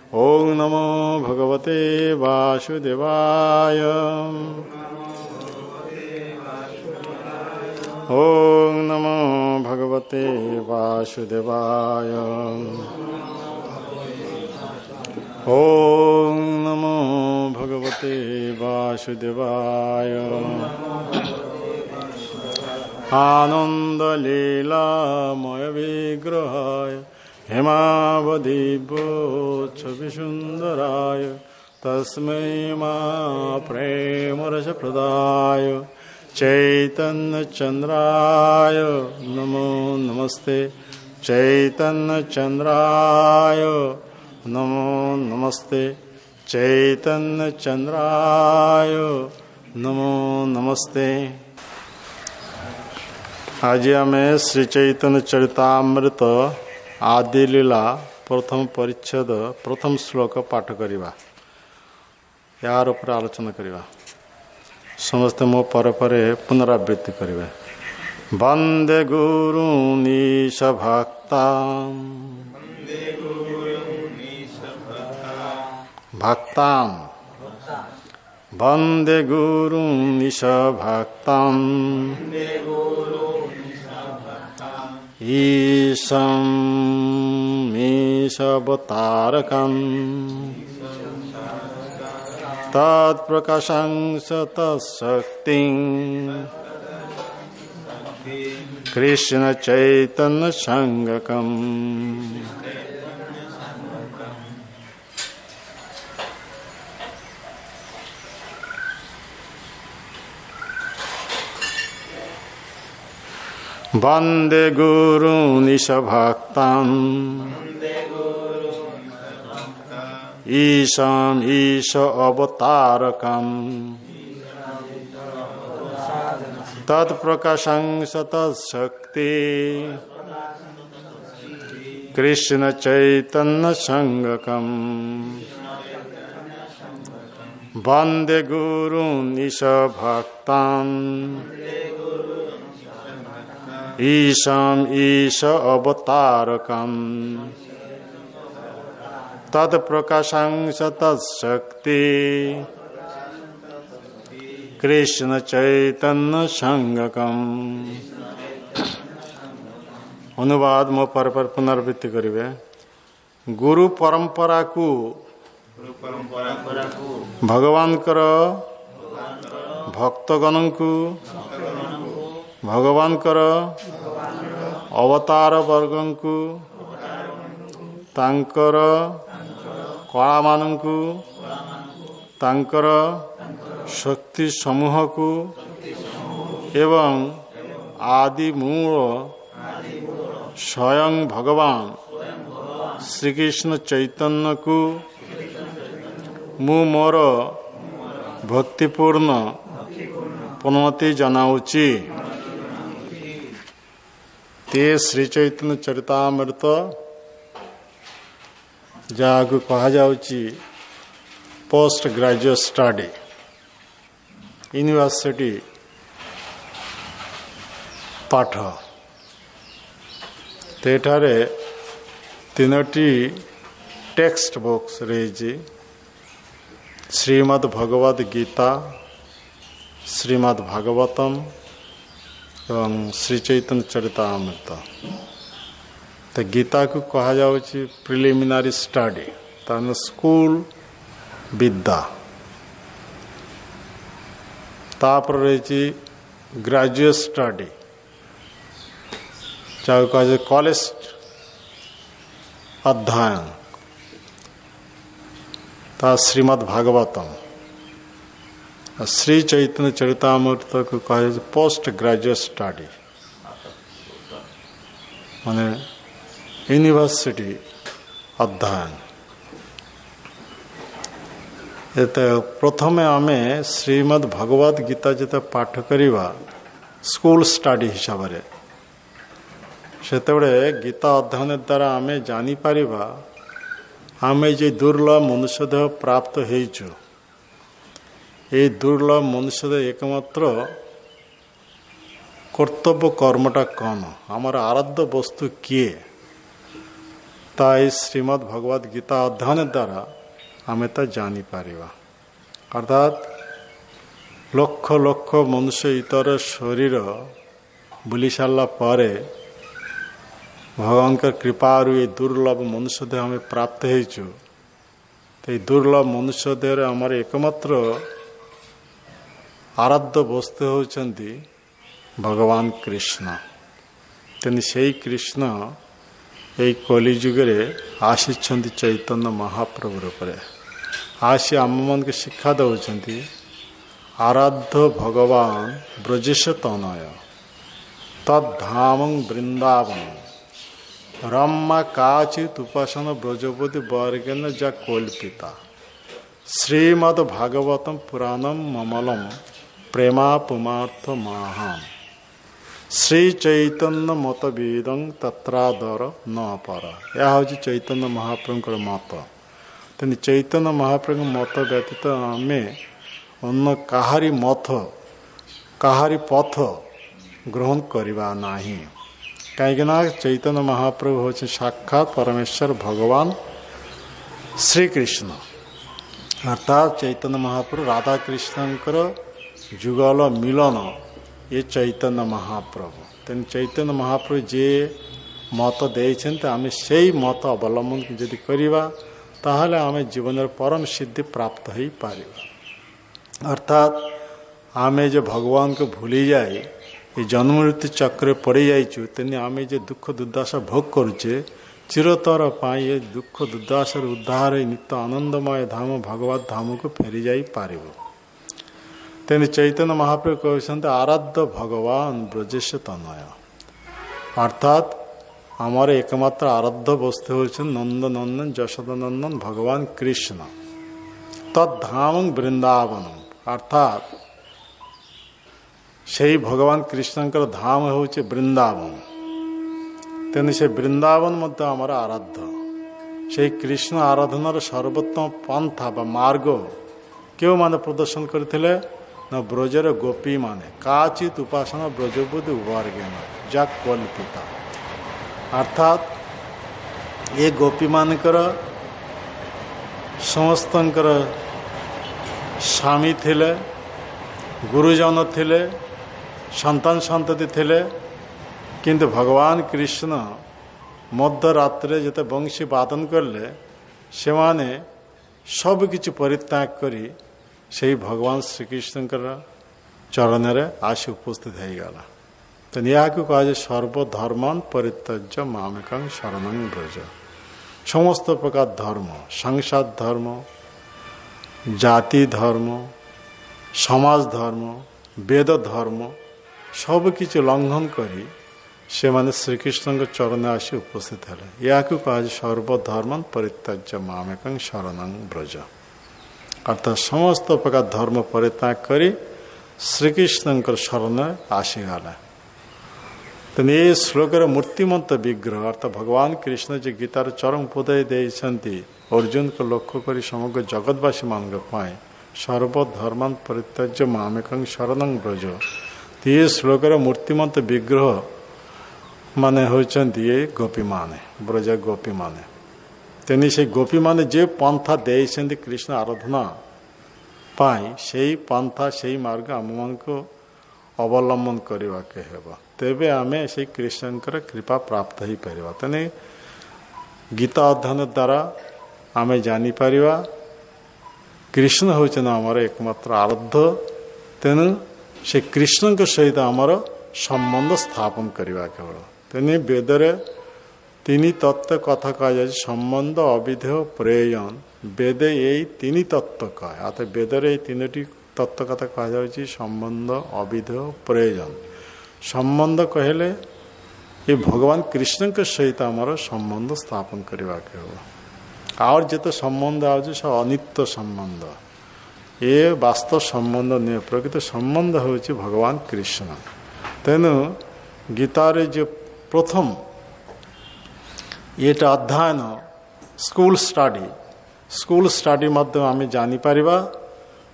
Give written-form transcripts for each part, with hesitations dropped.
ओं नमो भगवते वासुदेवाय। ओं नमो भगवते वासुदेवाय। ओं नमो भगवते वासुदेवाय। आनंद लीलामय विग्रहाय हेमावधिभूषविसुन्दराय तस्मै मा प्रेमरस प्रदाय चैतन्य चंद्राय नमो नमस्ते। चैतन्य चंद्राय नमो नमस्ते। चैतन्य चंद्राय नमो नमस्ते। आज आम श्री चैतन्य चरितामृत आदि लीला प्रथम परिच्छेद प्रथम श्लोक पाठ करवा। यार ऊपर आलोचना करवा। समस्ते मो पर पुनरावृत्ति करेंगे। वंदे गुरुनीश भक्ता भक्तां वंदे गुरुनीश भक्तां ईशं ईशवतारकं तत्प्रकाशं तत्शक्तिं कृष्ण चैतन्य संगकम्। वंदे गुरुनीश भक्तां ईशं ईश अवतारकम् तत्प्रकाशं तत्शक्ति कृष्ण चैतन्य संगकम्। वंदे गुरुनीश भक्तां ईशं ईश अवतारकम् तत्प्रकाशं तत्शक्ति कृष्ण चैतन्य संगकम्। अनुवाद मो पर पुनरावृत्ति करिवे। गुरु परंपरा को भगवान कर भक्तगण को भगवान कर अवतार वर्गं को तांकर कला मानंकु तांकर शक्ति समूह को एवं आदि मूल स्वयं भगवान श्री कृष्ण चैतन्य को मु मोर भक्तिपूर्ण प्रणति जनाऊची। ते श्री चैतन्य चरितामृत जहाँ कहा जाउची पोस्ट ग्रेजुएट स्टडी यूनिवर्सिटी पाठ। तेठारे तीनोटी टेक्स्ट बुक्स रही। श्रीमद् भगवद गीता, श्रीमद् भागवतम एवं श्री चैतन्य चरितामृत। तो गीता को कहा जाउची प्रिलिमिनारी स्टडी ताने स्कूल विद्या। तापर रही ग्रेजुएट स्टडी चाहे कहे कॉलेज अध्ययन ता श्रीमद् भागवतम। श्री चैतन्य चरितामृत को कहे पोस्ट ग्रेजुएट स्टडी माने यूनिवर्सिटी अध्ययन। प्रथमे आमे श्रीमद् भगवद गीता जिते पाठ करिवा स्कूल स्टडी हिसाब से सेतेबेले गीता अध्ययन द्वारा आमे जानी पारिबा आमे जे दुर्लभ मनुष्य देह प्राप्त होइछु ये दुर्लभ मनुष्य एकमात्र कर्तव्य कर्मटा कौन आमर आराध्य वस्तु किए ताई श्रीमद् भगवद गीता अध्ययन द्वारा आम तो जापर अर्थात लक्ष लक्ष मनुष्य इतर शरीर बुली सारा पर भगवान कृपारू ये दुर्लभ मनुष्य देह हमें प्राप्त होइछु। तो ये दुर्लभ मनुष्य देह आमर एकमात्र आराध्य वस्तु होचंती भगवान कृष्ण। तेनी से कृष्ण यही कलिजुगे आसीचंती चैतन्य महाप्रभु रूप आसी आम मन के शिक्षा दौरान आराध्य भगवान ब्रजेश तनय तद्धाम वृंदावन रमा काचित उपासन ब्रजपति वर्गेन जा कल्पिता श्रीमद् भागवतम पुराणम ममलम प्रेमा पुमार्थ महान श्री चैतन्य मतवेदं तत्रादर न पर। यह हूँ चैतन्य महाप्रभु मत। तेणु चैतन्य महाप्रभु मत व्यतीत आम अन्न काहारी मत काहारी पथ ग्रहण करवा नहीं। कहीं चैतन्य महाप्रभु हूँ साक्षात परमेश्वर भगवान श्री कृष्ण अर्थात चैतन्य महाप्रभु राधा कृष्णकर जुगल मिलन ये चैतन्य महाप्रभु। तेन चैतन्य महाप्रभु जे मत देते आम से मत अवलंबन जदि करवा ताहले आम जीवन परम सिद्धि प्राप्त हो पार। अर्थात आम जो भगवान को भूली जाए ये जन्म मृत्यु चक्र पड़ जाइचु तेने आम जो दुख दुर्दशा भोग करुचे चिरतर पाई ये दुख दुर्दशार उद्धार नित्य आनंदमय धाम भगवत धाम को फेरी जा पार। तेने चैतन्य महाप्रभु कहते आराध्य भगवान ब्रजेश तनय अर्थात आमर एकमात्र आराध्य वस्तु हो नंद नंदन यशोदा नंदन भगवान कृष्ण तद्धाम वृंदावन अर्थात से भगवान कृष्णकर धाम हूँ वृंदावन। तेने से वृंदावन मध्य आमर आराध्य से कृष्ण आराधनार सर्वोत्तम पंथा बा मार्ग क्यों माने प्रदर्शन करथिले न ब्रजर गोपी माने काचित उपासना ब्रजबुद्धि वर्गेन जा कल्पिता अर्थात ये गोपी मानकर समस्तंकर स्वामी थिले गुरुजन थिले संतान संतति थिले किंतु भगवान कृष्ण मध्यरात्रे जते वंशी वादन करले से माने सब किछि परित्याग करी से भगवान श्रीकृष्णकर चरण में आसी उपस्थित हो गला। तो यह कह सर्वधर्मान परित्यज्य मामेकं शरणं व्रज। समस्त प्रकार धर्म संसार धर्म जाति धर्म समाज धर्म वेद धर्म सब किसी लंघन करी से माने श्रीकृष्ण के चरण में आसी उपस्थित है। यह कह सर्वधर्मान परित्यज्य मामेकं शरणं व्रज अर्थात समस्त प्रकार धर्म परित्याग करी श्रीकृष्ण शरण आसीगला। तो ये श्लोकर मूर्तिमंत विग्रह अर्थात भगवान कृष्ण जी गीतार चरम उपदेश देते अर्जुन को लक्ष्य कर समग्र जगतवासी मान सर्वधर्मान परित्यज्य मामेकं शरणं व्रज। तो ये श्लोकर मूर्तिमंत विग्रह माने होती ये गोपी माने ब्रज गोपी माने। तेनी से गोपी माने जे पंथा देते कृष्ण आराधना पाई से पंथा से मार्ग आम मान को अवलंबन करने के हेबा तेबे आमे से कृष्णकर कृपा प्राप्त हो पार। तेने गीता अध्ययन द्वारा आमे जानी पारिबा कृष्ण होचन आमर एकमात्र आराध्य। तेणु से कृष्ण के सहित आमर संबंध स्थापन करवा केवल। तेने वेदरे तीन तत्व कथा कह जाए संबंध अविधेय प्रयोजन वेद यही तीन तत्व कहे अतः वेदरे तीन तत्व कथा कह जाए संबंध अविधेय प्रयोजन। संबंध कहले ये भगवान कृष्ण के सहित आमर संबंध स्थापन करवा के हो और जिते संबंध आज सब अनित्य संबंध ये वास्तव संबंध नहीं प्रकृत संबंध हूँ भगवान कृष्ण। तेणु गीतार जो प्रथम ये अध्ययन स्कूल स्टडी मध्य आम जापर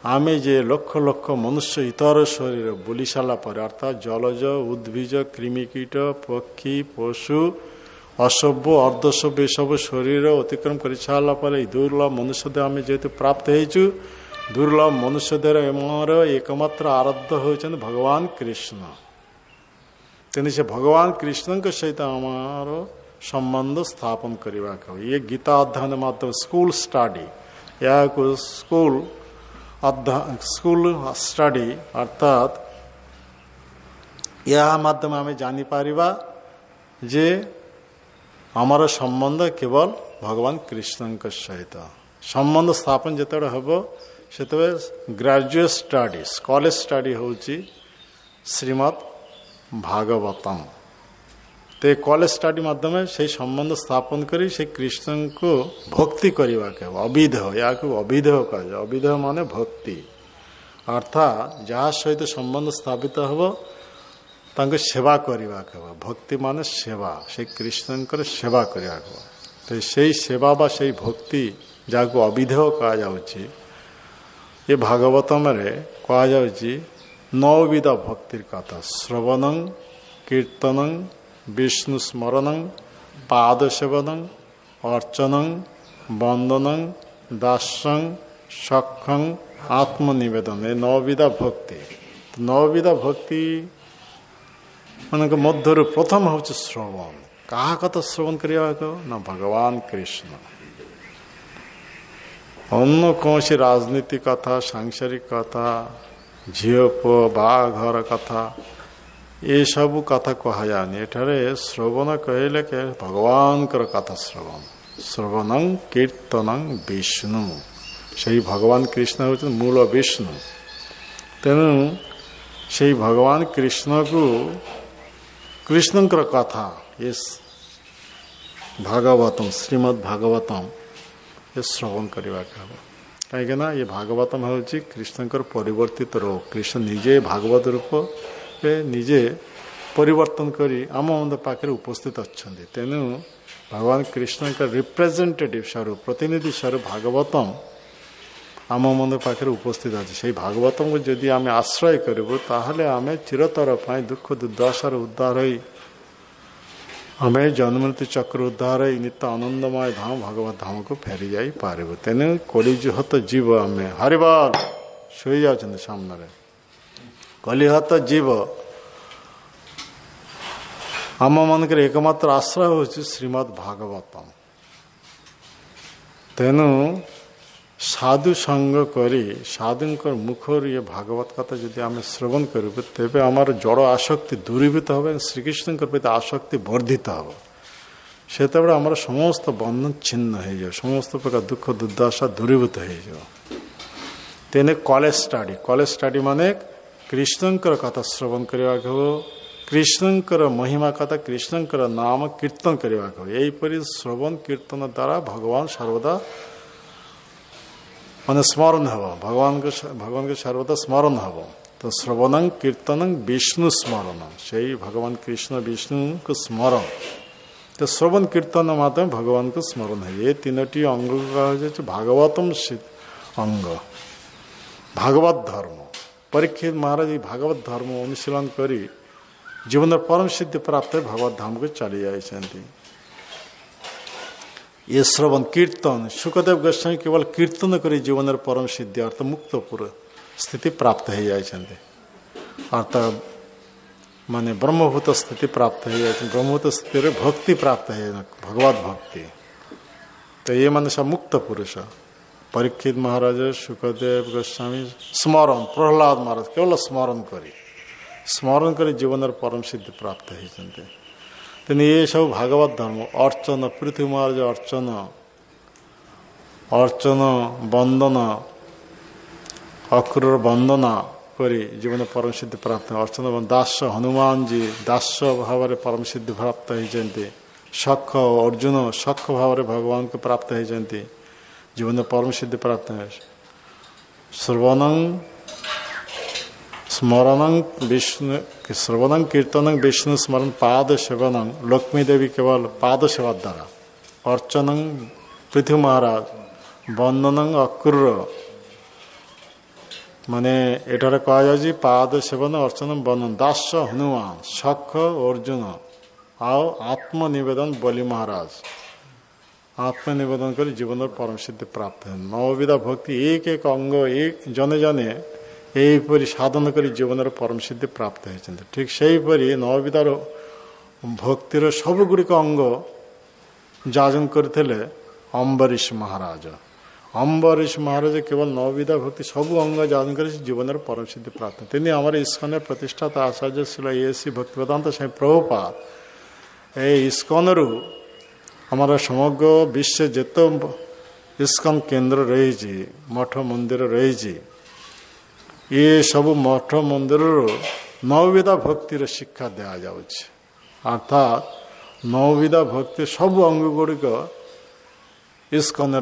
आम जे लक्ष लक्ष मनुष्य इतर शरीर बुली सारा पर अर्थात जलज उद्भिज कृमिकीट पक्षी पशु ଅସଭ୍ୟ ଅର୍ଦ୍ଧସଭ୍ୟ ଏସବୁ ଶରୀର ଅତିକ୍ରମ କରିସାରିଲା ପରେ ଦୁର୍ଲଭ ମନୁଷ୍ୟ ଦେହ ଆମେ ଯେହେତୁ ପ୍ରାପ୍ତ ହେଇଛୁ, ଦୁର୍ଲଭ ମନୁଷ୍ୟ ଦେହର ଆମର ଏକମାତ୍ର ଆରାଧ୍ୟ ହେଉଛନ୍ତି ଭଗବାନ କୃଷ୍ଣ। ତେଣୁ ସେ ଭଗବାନ କୃଷ୍ଣଙ୍କ ସହିତ ଆମର ସମ୍ବନ୍ଧ ସ୍ଥାପନ କରିବାକୁ ହେବ। ଇଏ ଗୀତା ଅଧ୍ୟୟନ ମାଧ୍ୟମ ସ୍କୁଲ ଷ୍ଟଡି, ଏହାକୁ ସ୍କୁଲ ଷ୍ଟଡି ଅର୍ଥାତ୍ ଏହା ମାଧ୍ୟମରେ ଆମେ ଜାଣିପାରିବା ଯେ ଆମର ସମ୍ବନ୍ଧ କେବଳ ଭଗବାନ କୃଷ୍ଣଙ୍କ ସହିତ। ସମ୍ବନ୍ଧ ସ୍ଥାପନ ଯେତେବେଳେ ହେବ ସେତେବେଳେ ଗ୍ରାଜୁଏଟ୍ ଷ୍ଟଡି, କଲେଜ ଷ୍ଟଡି ହେଉଛି ଶ୍ରୀମଦ୍ ଭାଗବତମ। ତ କଲେଜ ଷ୍ଟଡି ମାଧ୍ୟମରେ ସେହି ସମ୍ବନ୍ଧ ସ୍ଥାପନ କରି ସେ କୃଷ୍ଣଙ୍କୁ ଭକ୍ତି କରିବାକୁ ହେବ। ଅବିଧେୟ, ଏହାକୁ ଅବିଧେୟ କୁହାଯାଏ। ଅବିଧେୟ ମାନେ ଭକ୍ତି, ଅର୍ଥାତ୍ ଯାହା ସହିତ ସମ୍ବନ୍ଧ ସ୍ଥାପିତ ହେବ ତାଙ୍କୁ ସେବା କରିବାକୁ ହେବ। ଭକ୍ତି ମାନେ ସେବା, ସେ କୃଷ୍ଣଙ୍କର ସେବା କରିବାକୁ ହେବ। ତ ସେଇ ସେବା ବା ସେଇ ଭକ୍ତି ଯାହାକୁ ଅବିଧେୟ କୁହାଯାଉଛି, ଏ ଭାଗବତମରେ କୁହାଯାଉଛି ନଅବିଧ ଭକ୍ତିର କଥା। ଶ୍ରବଣଂ, କୀର୍ତ୍ତନଂ, ବିଷ୍ଣୁ ସ୍ମରଣଂ, ପାଦ ସେବନଂ, ଅର୍ଚ୍ଚନଂ, ବନ୍ଦନଂ, ଦାସ୍ୟଂ, ସଖଂ, ଆତ୍ମନିବେଦନ, ଏ ନଅବିଧ ଭକ୍ତି। ନଅବିଧ ଭକ୍ତି ମାନଙ୍କ ମଧ୍ୟରୁ ପ୍ରଥମ ହେଉଛି ଶ୍ରବଣ। କାହା କଥା ଶ୍ରବଣ କରିବାକୁ? ନା ଭଗବାନ କୃଷ୍ଣ। ଅନ୍ୟ କୌଣସି ରାଜନୀତି କଥା, ସାଂସାରିକ କଥା, ଝିଅ ପୁଅ ବାହାଘର କଥା, ଏସବୁ କଥା କୁହାଯାଏନି। ଏଠାରେ ଶ୍ରବଣ କହିଲେ ଭଗବାନଙ୍କର କଥା ଶ୍ରବଣ। ଶ୍ରବଣଂ କୀର୍ତ୍ତନଂ ବିଷ୍ଣୁ, ସେହି ଭଗବାନ କୃଷ୍ଣ ହେଉଛନ୍ତି ମୂଳ ବିଷ୍ଣୁ। ତେଣୁ ସେହି ଭଗବାନ କୃଷ୍ଣକୁ, କୃଷ୍ଣଙ୍କର କଥା ଏ ଭାଗବତମ, ଶ୍ରୀମଦ୍ ଭାଗବତମ ଏ ଶ୍ରବଣ କରିବାକୁ ହେବ। କାହିଁକିନା ଏ ଭାଗବତମ ହେଉଛି କୃଷ୍ଣଙ୍କର ପରିବର୍ତ୍ତିତ ରୂପ। କୃଷ୍ଣ ନିଜେ ଭାଗବତ ରୂପରେ ନିଜେ ପରିବର୍ତ୍ତନ କରି ଆମ ପାଖରେ ଉପସ୍ଥିତ ଅଛନ୍ତି। ତେଣୁ ଭଗବାନ କୃଷ୍ଣଙ୍କ ରିପ୍ରେଜେଣ୍ଟେଟିଭ ସ୍ୱରୂପ, ପ୍ରତିନିଧି ସ୍ୱରୂପ ଭାଗବତମ ଆମ ମନ ପାଖରେ ଉପସ୍ଥିତ ଅଛି। ସେହି ଭାଗବତଙ୍କୁ ଯଦି ଆମେ ଆଶ୍ରୟ କରିବୁ ତାହେଲେ ଆମେ ଚିରତର ପାଇଁ ଦୁଃଖ ଦୁର୍ଦ୍ଦଶାର ଉଦ୍ଧାର ହୋଇ ଆମେ ଜନ୍ମମୃତ୍ୟୁ ଚକ୍ର ଉଦ୍ଧାର ହୋଇ ନିତ୍ୟ ଆନନ୍ଦମୟ ଧାମ ଭଗବତ ଧାମକୁ ଫେରି ଯାଇପାରିବୁ। ତେଣୁ କଳିଯୁହତ ଜୀବ ଆମେ, ହରିବଲ ଶୋଇଯାଉଛନ୍ତି ସାମ୍ନାରେ, କଲିହତ ଜୀବ ଆମ ମାନଙ୍କର ଏକମାତ୍ର ଆଶ୍ରୟ ହେଉଛି ଶ୍ରୀମଦ୍ ଭାଗବତମ। ତେଣୁ ସାଧୁ ସଙ୍ଗ କରି ସାଧୁଙ୍କର ମୁଖରୁ ଏ ଭାଗବତ କଥା ଯଦି ଆମେ ଶ୍ରବଣ କରିବୁ ତେବେ ଆମର ଜଡ଼ ଆସକ୍ତି ଦୂରୀଭୂତ ହେବ, ଶ୍ରୀକୃଷ୍ଣଙ୍କର ପ୍ରତି ଆସକ୍ତି ବର୍ଦ୍ଧିତ ହେବ। ସେତେବେଳେ ଆମର ସମସ୍ତ ବନ୍ଧନ ଛିନ୍ନ ହୋଇଯିବ, ସମସ୍ତ ପ୍ରକାର ଦୁଃଖ ଦୁର୍ଦ୍ଦଶା ଦୂରୀଭୂତ ହୋଇଯିବ। ତେଣୁ କଲେଜ ଷ୍ଟଡି ମାନେ କୃଷ୍ଣଙ୍କର କଥା ଶ୍ରବଣ କରିବାକୁ ହେବ, କୃଷ୍ଣଙ୍କର ମହିମା କଥା, କୃଷ୍ଣଙ୍କର ନାମ କୀର୍ତ୍ତନ କରିବାକୁ ହେବ। ଏହିପରି ଶ୍ରବଣ କୀର୍ତ୍ତନ ଦ୍ୱାରା ଭଗବାନ ସର୍ବଦା ମାନେ ସ୍ମରଣ ହେବ, ଭଗବାନଙ୍କ ସର୍ବଦା ସ୍ମରଣ ହେବ। ତ ଶ୍ରବଣଂ କୀର୍ତ୍ତନଂ ବିଷ୍ଣୁ ସ୍ମରଣ, ସେଇ ଭଗବାନ କୃଷ୍ଣ ବିଷ୍ଣୁଙ୍କୁ ସ୍ମରଣ। ତ ଶ୍ରବଣ କୀର୍ତ୍ତନ ମାଧ୍ୟମରେ ଭଗବାନଙ୍କୁ ସ୍ମରଣ ହେବ। ଏ ତିନୋଟି ଅଙ୍ଗ କୁହାଯାଉଛି ଭାଗବତମ ଅଙ୍ଗ, ଭାଗବତ ଧର୍ମ। ପରୀକ୍ଷିତ ମହାରାଜ ଏହି ଭାଗବତ ଧର୍ମ ଅନୁଶୀଳନ କରି ଜୀବନର ପରମ ସିଦ୍ଧି ପ୍ରାପ୍ତ ଭଗବତ ଧାମକୁ ଚାଲି ଯାଇଛନ୍ତି। ଏ ଶ୍ରବଣ କୀର୍ତ୍ତନ, ସୁଖଦେବ ଗୋସ୍ୱାମୀ କେବଳ କୀର୍ତ୍ତନ କରି ଜୀବନର ପରମ ସିଦ୍ଧି ଅର୍ଥ ମୁକ୍ତ ସ୍ଥିତି ପ୍ରାପ୍ତ ହୋଇଯାଇଛନ୍ତି, ଅର୍ଥାତ୍ ମାନେ ବ୍ରହ୍ମଭୂତ ସ୍ଥିତି ପ୍ରାପ୍ତ ହୋଇଯାଇଛନ୍ତି। ବ୍ରହ୍ମଭୂତ ସ୍ଥିତିରେ ଭକ୍ତି ପ୍ରାପ୍ତ ହୋଇଯାଏ, ଭଗବତ ଭକ୍ତି। ତ ଏମାନେ ସବୁ ମୁକ୍ତ ପୁରୁଷ। ପରୀକ୍ଷିତ ମହାରାଜ, ସୁଖଦେବ ଗୋସ୍ୱାମୀ ସ୍ମରଣ, ପ୍ରହ୍ଲାଦ ମହାରାଜ କେବଳ ସ୍ମରଣ କରି ଜୀବନର ପରମ ସିଦ୍ଧି ପ୍ରାପ୍ତ ହୋଇଛନ୍ତି। ତେଣୁ ଏସବୁ ଭାଗବତ ଧର୍ମ। ଅର୍ଚ୍ଚନ, ପୃଥ୍ୱୀ ମହାରାଜ ଅର୍ଚ୍ଚନ ବନ୍ଦନ, ଅକ୍ରୁର ବନ୍ଦନା କରି ଜୀବନ ପରମ ସିଦ୍ଧି ପ୍ରାପ୍ତ। ଅର୍ଚ୍ଚନ ଦାସ ହନୁମାନଜୀ ଦାସ ଭାବରେ ପରମ ସିଦ୍ଧି ପ୍ରାପ୍ତ ହୋଇଛନ୍ତି। ସଖ ଅର୍ଜୁନ ସଖ ଭାବରେ ଭଗବାନଙ୍କୁ ପ୍ରାପ୍ତ ହୋଇଛନ୍ତି, ଜୀବନ ପରମ ସିଦ୍ଧି ପ୍ରାପ୍ତ। ଶ୍ରବଣଂ କୀର୍ତ୍ତନଂ ବିଷ୍ଣୁ ସ୍ମରଣ ପାଦ ସେବନଂ, ଲକ୍ଷ୍ମୀ ଦେବୀ କେବଳ ପାଦ ସେବା ଦ୍ୱାରା। ଅର୍ଚ୍ଚନଂ ପୃଥ୍ୱୀ ମହାରାଜ, ବନ୍ଦନଂ ଅକ୍ରୁର, ମାନେ ଏଠାରେ କୁହାଯାଉଛି ପାଦ ସେବନ ଅର୍ଚ୍ଚନ ବନ୍ଦନ। ଦାସ ହନୁମାନ, ସଖ ଅର୍ଜୁନ आओ आत्मनिवेदन बलि महाराज आत्मनिवेदन कर जीवन परम सिद्धि प्राप्त है। नवविधा भक्ति एक एक अंग एक जने जने यहीपरि साधन कर जीवन परम सिद्धि प्राप्त होती। ठीक से हीपरि नवविधार भक्तिर सबुगुड़िक अंग जाजन करते अम्बरीश महाराज। अम्बरीश महाराज केवल नवविधा भक्ति सबू अंग जाजन कर जीवन परम सिद्धि प्राप्त है। आम इस्कन प्रतिष्ठाता आचार्य शिला एसी भक्तिवेदांत स्वामी प्रभुपाद ए इस्कन रु हमारा समग्र विश्व जेत इस्कन केन्द्र रही मठ मंदिर रही ये सब मठ मंदिर नवविधा भक्तिर शिक्षा दिया जाउछि। अर्थात नवविधा भक्ति सब अंग गुड़िक इस्कन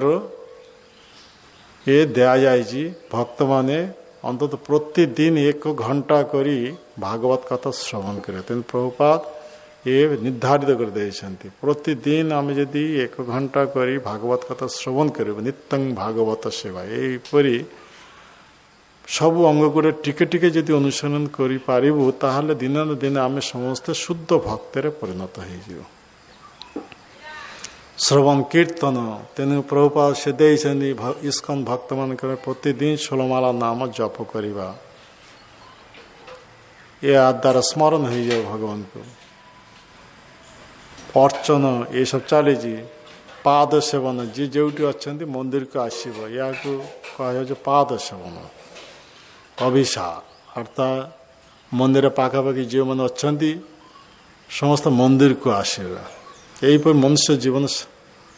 ये दिया जाए। भक्त माने अंतत प्रतिदिन 1 घंटा करी भागवत कथा श्रवण करे। तेन प्रभुपाद ये निर्धारित कर देते प्रतिदिन आम जदि 1 घंटा करी भागवत कथा श्रवण कर नित्यं भागवत सेवा यहीपरि सबू अंग गुड़े टिके टिके जदि अनुसरण करि पारिबु ताहले दिन दिन आम समस्ते शुद्ध भक्तिर परिणत हो। श्रवण कीर्तन तेन प्रभुपाद से देइछन्ति इस्कन भक्त मान प्रतिदिन 16 माला नाम जप करिबा ये द्वारा स्मरण हो जाए भगवान को। अर्चन ये सब चली पाद सेवन जी जो अच्छा मंदिर को आसब या कह पाद सेवन। अभिषेक अर्थात मंदिर पाखापाखि जो मैंने अच्छा समस्त मंदिर को आसवा यहीपर मनुष्य जीवन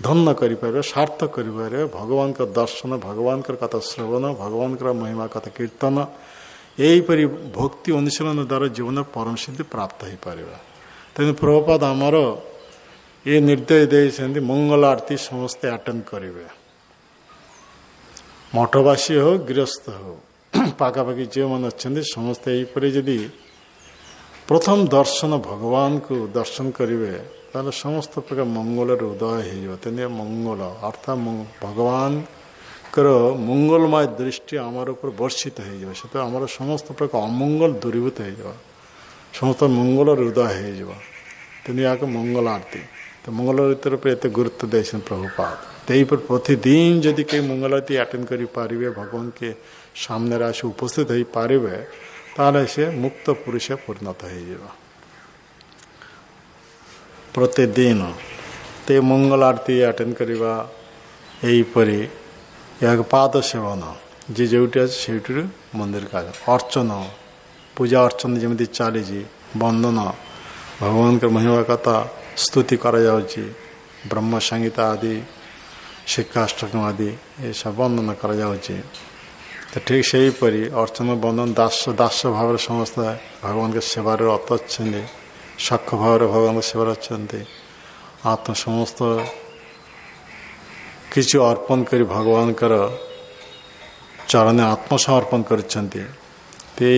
धन्य कर सार्थक कर भगवान का दर्शन भगवान का कथा श्रवण भगवान का महिमा कथा कीर्तन यहीपरि भक्ति अनुशीलन द्वारा जीवन परम सिद्धि प्राप्त हो पार। तेणु प्रभुपाद आमर ये निर्देश देते मंगल आरती समस्ते अटेंड करेंगे मठवासी हो गृहस्थ हो पाखापाखि जो मैंने अच्छा समस्ते यहीपरि जदि प्रथम दर्शन भगवान को दर्शन करेंगे ताले समस्त प्रकार मंगल उदय हो। तेने मंगल अर्थात भगवान कर मंगलमय दृष्टि आमर ऊपर वर्षित हो आमर समस्त प्रकार अमंगल दूरीभूत हो समस्त मंगल उदय हो। तेने या मंगल आरती तो मंगल आरती पर एत गुरुत्व देते प्रभुपाद। तही पर प्रतिदिन जदि कई मंगल आरती अटेंड कर पारे भगवान के सामने आसे उपस्थित हो पारे ताले से मुक्त पुरुष परिणत हो। प्रतिदिन ते मंगल आरती अटेंड करवा यहीपरि या पाद सेवन जी जोटी से मंदिर का अर्चन पूजा अर्चन जमी चली वंदन भगवान का महिमा कथा स्तुति करा ब्रह्म संगीता आदि शिक्षाष्टकम आदि ये सब वंदन करा तो ठीक से हीपरि अर्चन वंदन दास दास भाव समस्त भगवान के सेवार रत अच्छा सख भाव भगवान सेवा अच्छा आत्म समस्त किसी अर्पण कर भगवान कर चरण आत्मसमर्पण कर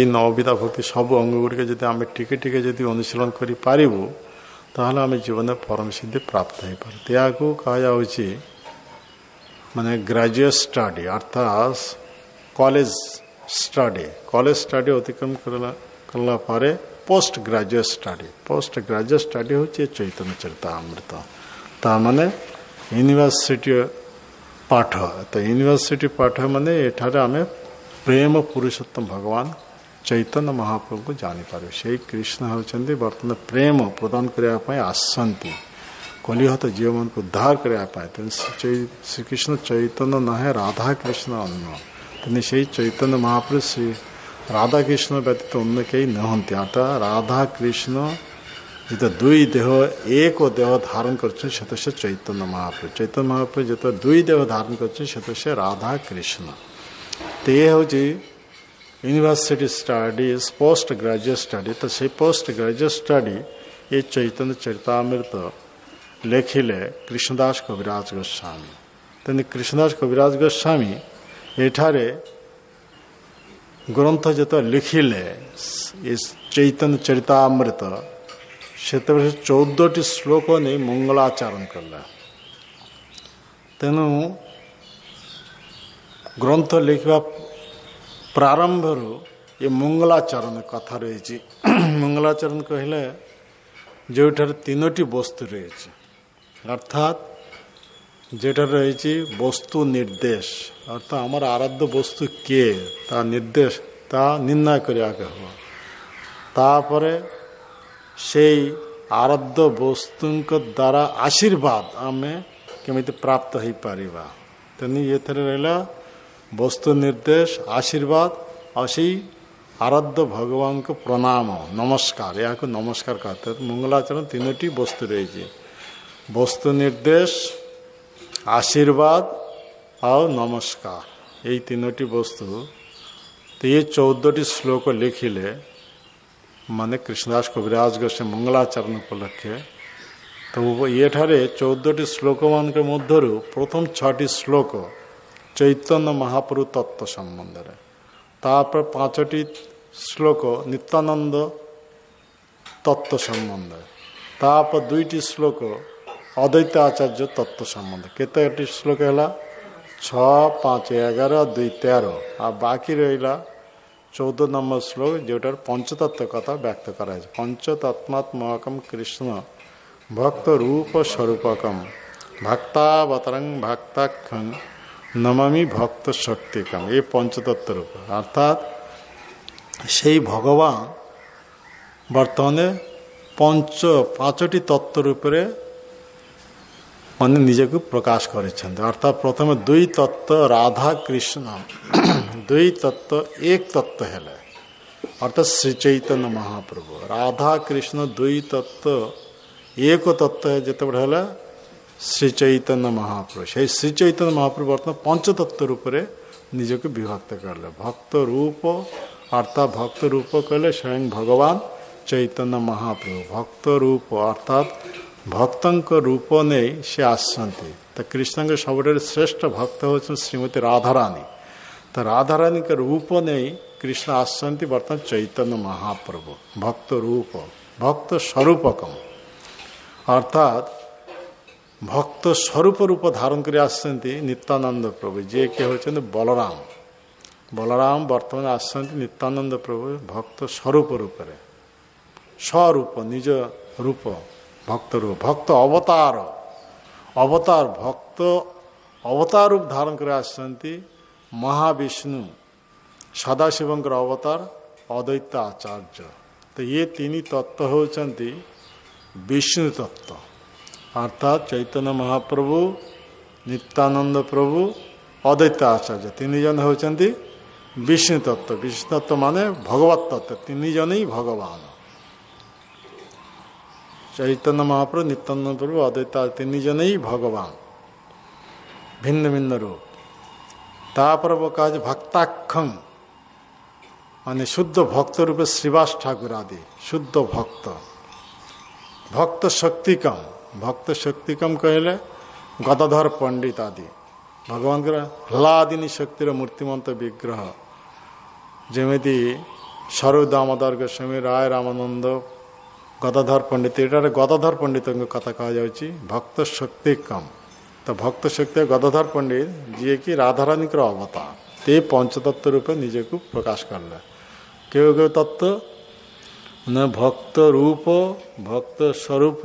नवविधा भक्ति सब अंग गुड़िक जब आम टिके टिके जब अनुशीलन कर पारिबु ताहले आम जीवन परम सिद्धि प्राप्त हो पारे। या कह माने ग्रेजुएट स्टडी अर्थात कॉलेज स्टडी अतिक्रम करला पारे पोस्ट ग्रेजुएट स्टडी हूँ चैतन्य चरितामृत ताने यूनिवर्सिटी पाठ। तो यूनिवर्सिटी पाठ माने एठारे आमे प्रेम पुरुषोत्तम भगवान चैतन्य महाप्रभु को जानीपर से कृष्ण होती बर्तमान प्रेम प्रदान करने आसती कलिहत जीव मन को उद्धार करने श्रीकृष्ण चैतन्य न है राधा कृष्ण अन्न तेने से चैतन्य महाप्रभु श्री राधा कृष्ण व्यतीत अन्य कई नहंती अर्थात राधा कृष्ण जो दुई देह एक देह धारण कर चैतन्य महाप्रभु जो दुई देह धारण कर राधा कृष्ण। तो ये हूँ university studies post graduate study. तो से पोस्ट ग्रेजुएट स्टडी ये चैतन्य चरितामृत लेखिले कृष्णदास कविराज गोस्वामी। तेने कृष्णदास कविराज गोस्वामी एठारे ग्रंथ जो लिखिले ये चैतन्य चरितामृत से 14टी श्लोक नहीं मंगलाचरण कला। तेणु ग्रंथ लिखा प्रारंभ ये मंगलाचरण कथा रही। मंगलाचरण कहले जोठार तीनोटी वस्तु रही अर्थात जेटा रही वस्तु निर्देश अर्थात आमर आराध्य वस्तु किए ता निर्देश ता निर्णय करिया हो तापरे से आराध्य वस्तु द्वारा आशीर्वाद आमे केमिति प्राप्त हो पारिबा तेनी ये थरे रहला वस्तु निर्देश आशीर्वाद असी आराध्य भगवान को प्रणाम नमस्कार या को नमस्कार कहते हैं। मंगलाचरण तीनोटी वस्तु रही वस्तु निर्देश आशीर्वाद और नमस्कार यही तीनोटी वस्तु तो ये 14 श्लोक लिखिले माने कृष्णदास कविराज गोस्वामी से मंगलाचरण उपलक्षे तो ये ठारे 14 श्लोक मान के मध्य प्रथम 6 श्लोक चैतन्य महाप्रभु तत्व संबंध रे तापर 5टी श्लोक नित्यानंद तत्व संबंध तापर 2टी श्लोक अद्वैत आचार्य तत्व संबंध केते श्लोक है 6, 5, 11, 2, 13 आ बाकी रहा 14 नंबर श्लोक जोटार पंचतत्व कथा व्यक्त कराए पंचतत्मात्मकम कृष्ण भक्त रूप स्वरूपकम भक्तावतरंग भक्ताख्यं नमामि भक्त शक्तिकम ये पंचतत्व रूप अर्थात से भगवान बर्तमान 5टी तत्व रूप मान निजे को प्रकाश कर अर्थात प्रथम 2 तत्व राधा कृष्ण 2 तत्व एक तत्व है अर्थात श्री चैतन्य महाप्रभु राधा कृष्ण 2 तत्व एक तत्व है जिते बड़े है श्री चैतन्य महाप्रभु से श्री चैतन्य महाप्रभु बर्तमान पंचतत्व रूप निजे को विभक्त कर भक्त रूप अर्थात भक्त रूप कहले स्वयं भगवान चैतन्य महाप्रभु भक्त रूप अर्थात भक्तों रूप नहीं से आसती तो कृष्ण के सब श्रेष्ठ भक्त हो श्रीमती राधारानी तो राधारानी के रूप नहीं कृष्ण आसती बर्तमान चैतन्य महाप्रभु भक्त रूप भक्त स्वरूपकम अर्थात भक्त स्वरूप रूप धारण कर आसती नित्यानंद प्रभु जे के होचंद बलराम बलराम बर्तमान आसती नित्यानंद प्रभु भक्त स्वरूप रूप स्वरूप निज रूप भक्त रूप भक्त अवतार अवतार भक्त अवतार रूप धारण कर आसती महाविष्णु सदाशिवंकर अवतार अद्वैत आचार्य तो ये 3 तत्व होचंती विष्णु तत्व अर्थात चैतन्य महाप्रभु नित्यानंद प्रभु अद्वैत आचार्य 3 जन होचंती विष्णु तत्व माने भगवत तत्व 3 जन ही भगवान चैतन्य महाप्रभु नित्यानंद प्रभु अद्वैत 3 जन ही भगवान भिन्न भिन्न रूप तापर वो कहा भक्ताख्यं माने शुद्ध भक्त रूप श्रीवास ठाकुर आदि शुद्ध भक्त भक्त शक्तिकम कहले गदाधर पंडित आदि भगवान हलादिनी शक्तिर मूर्तिमंत विग्रह जमीती स्वरूप दामोदर गोस्वामी राय रामानंद गदाधर पंडित ये गदाधर पंडित कथा कह भक्त शक्तिकम तो भक्त शक्ति गदाधर पंडित जी कि राधारानी अवतार ते पंचतत्व रूप निजे को प्रकाश करले क्यों तत्व न भक्त रूप भक्त स्वरूप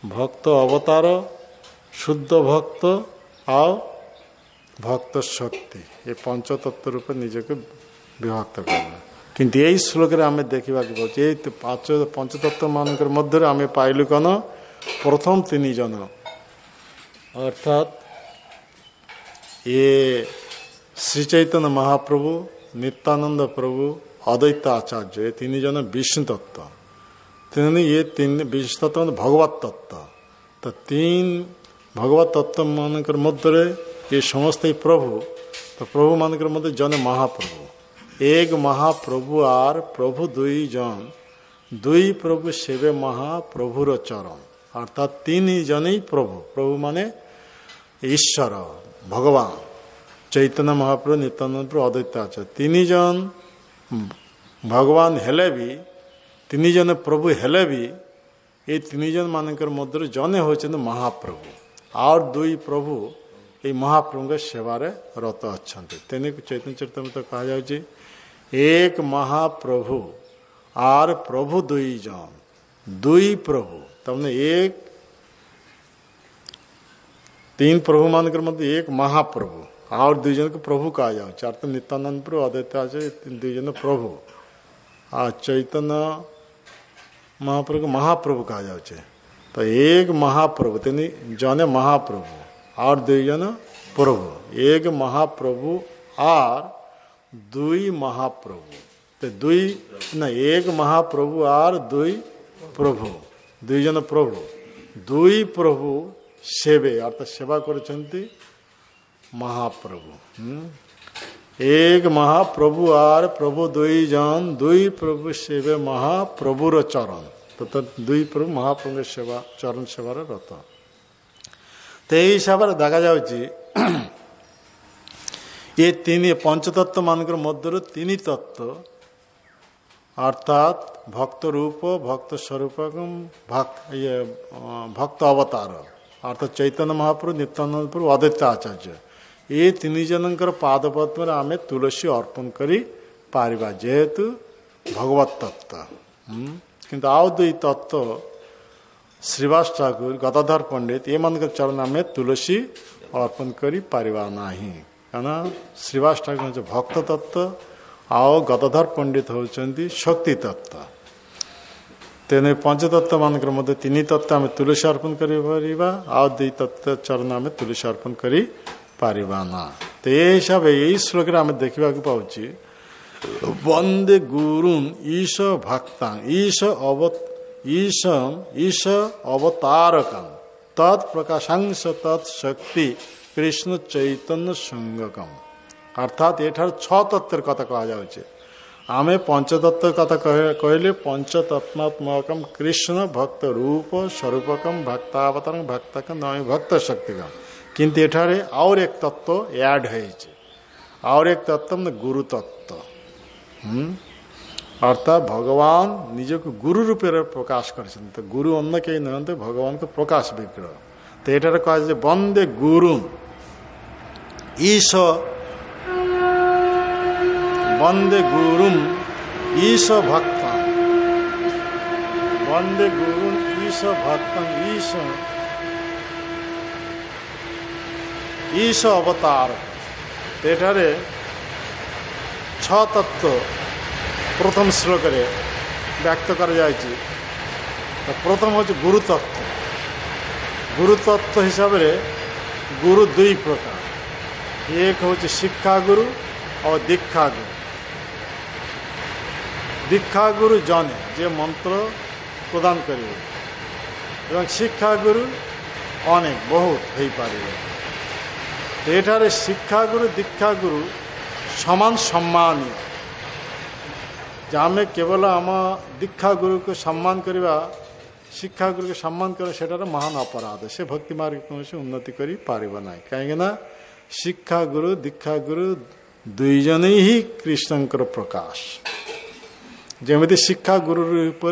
भक्त अवतार शुद्ध भक्त और भक्त शक्ति ये पंचतत्व रूप निजे को विभक्त करले किंतु यही श्लोक आम देखा पंचतत्व मान मध्य आम पाइलु कौन प्रथम 3 जन अर्थात ये श्री चैतन्य महाप्रभु नित्यानंद प्रभु अद्वैत आचार्य ये 3 जन विष्णु तत्व ये 3 विष्णु तत्व भगवत तत्व तो 3 भगवत तत्व मान मध्य ये समस्त प्रभु तो प्रभु मान मध्य जन महाप्रभु एक महाप्रभु आर प्रभु 2 जन 2 प्रभु सेवे महाप्रभुर चरण अर्थात 3 जन ही प्रभु माने ईश्वर भगवान चैतन्य महाप्रभु नित्यानंद प्रभु अद्वैत आचार्य 3 जन भगवान हेले भी 3 जन प्रभु हेले भी ये 3 जन मानकर मध्य जने होचंद महाप्रभु और 2 प्रभु ये महाप्रभु के सेवार रत अच्छा तेने चैतन्य चरितमृत कहा जाए एक महाप्रभु आर प्रभु 2 जन दुई प्रभु तमने एक तीन प्रभु मानकर मतलब एक महाप्रभु और दुई जन को प्रभु कहा जाओ। चार तो नित्यानंद प्रभु अद्वैत आचार्य दुई जन प्रभु आ चैतन्य महाप्रभु को महाप्रभु कहा जाओ। तो एक महाप्रभु तेनी जने महाप्रभु और दुई जन प्रभु एक महाप्रभु और दुई महाप्रभु तो दुई न एक महाप्रभु और दुई प्रभु दुई जन प्रभु दुई प्रभु सेवे अर्थात सेवा करछन्ति महाप्रभु। एक महाप्रभु और प्रभु दुई जन दुई प्रभु सेवे महाप्रभुर चरण तो दुई प्रभु महाप्रभु सेवा चरण सेवार रथ। तो यही हिसाब से देखा जाउछि ये तीन पंचतत्व मानकर मध्य तीन तत्व अर्थात भक्त रूप भक्त स्वरूप भक्त अवतार अर्थात चैतन्य महाप्रभु नित्यानंद प्रभु अद्वैत आचार्य ये तीन जनकर पादपद्म आम तुलसी अर्पण करी पारिबा जेहेतु भगवत तत्व। किंतु आउ दुई तत्व श्रीवास ठाकुर गदाधर पंडित ये मान चरण आम तुलसी अर्पण करी पारिबा नाही कहना श्रीवास ठाकुर भक्त तत्व आओ गदाधर पंडित होती शक्ति तत्व। तेने पंचतत्व मानकर मध्य तीन तत्व आम तुलसी अर्पण करी आओ दुई तत्व चरण आम तुलसी अर्पण करी पारिबा ना। तो ये हिसाब यही श्लोक आम देखा पाऊँ वंदे गुरुन् ईश भक्ता ईश अवतारकं तत्प्रकाशांश तत्शक्ति कृष्ण चैतन्य संगकम अर्थात ये छह तत्व कथा कह जाए आम पंचतत्व कथा कहले पंचतत्मात्मकम कृष्ण भक्त रूप स्वरूपकम भक्तावतार भक्तकम नय भक्त शक्तिकम किंतु एठारे और एक तत्व ऐड है और एक तत्व गुरु तत्व अर्थात भगवान निज को गुरु रूपे प्रकाश कर गुरु अन्य कहीं नहते भगवान को प्रकाश विग्रह। तो एठारे कहा वंदे गुरु ईश वंदे गुरुम ईश भक्ता वंदे गुरुम ईश भक्ता ईश अवतार। एठारे छह तत्व प्रथम श्लोक व्यक्त कर जाए। प्रथम हूँ गुरु तत्व हिसाब से गुरु दुई प्रकार एक हूँ शिक्षा गुरु और दीक्षा गुरु। दीक्षा गुरु जने जे मंत्र प्रदान करें शिक्षा गुरु अनेक बहुत हो पारे। एठारे शिक्षा गुरु दीक्षा गुरु समान सम्मानीय आम केवल आम दीक्षा गुरु को सम्मान करवा शिक्षा गुरु को सम्मान कर सेटार महान अपराध से भक्ति मार्ग कौन उन्नति करी पारिबा ना कहीं शिक्षा गुरु दीक्षा गुरु दुई जन ही कृष्णंकर प्रकाश जमी शिक्षा गुरु रूप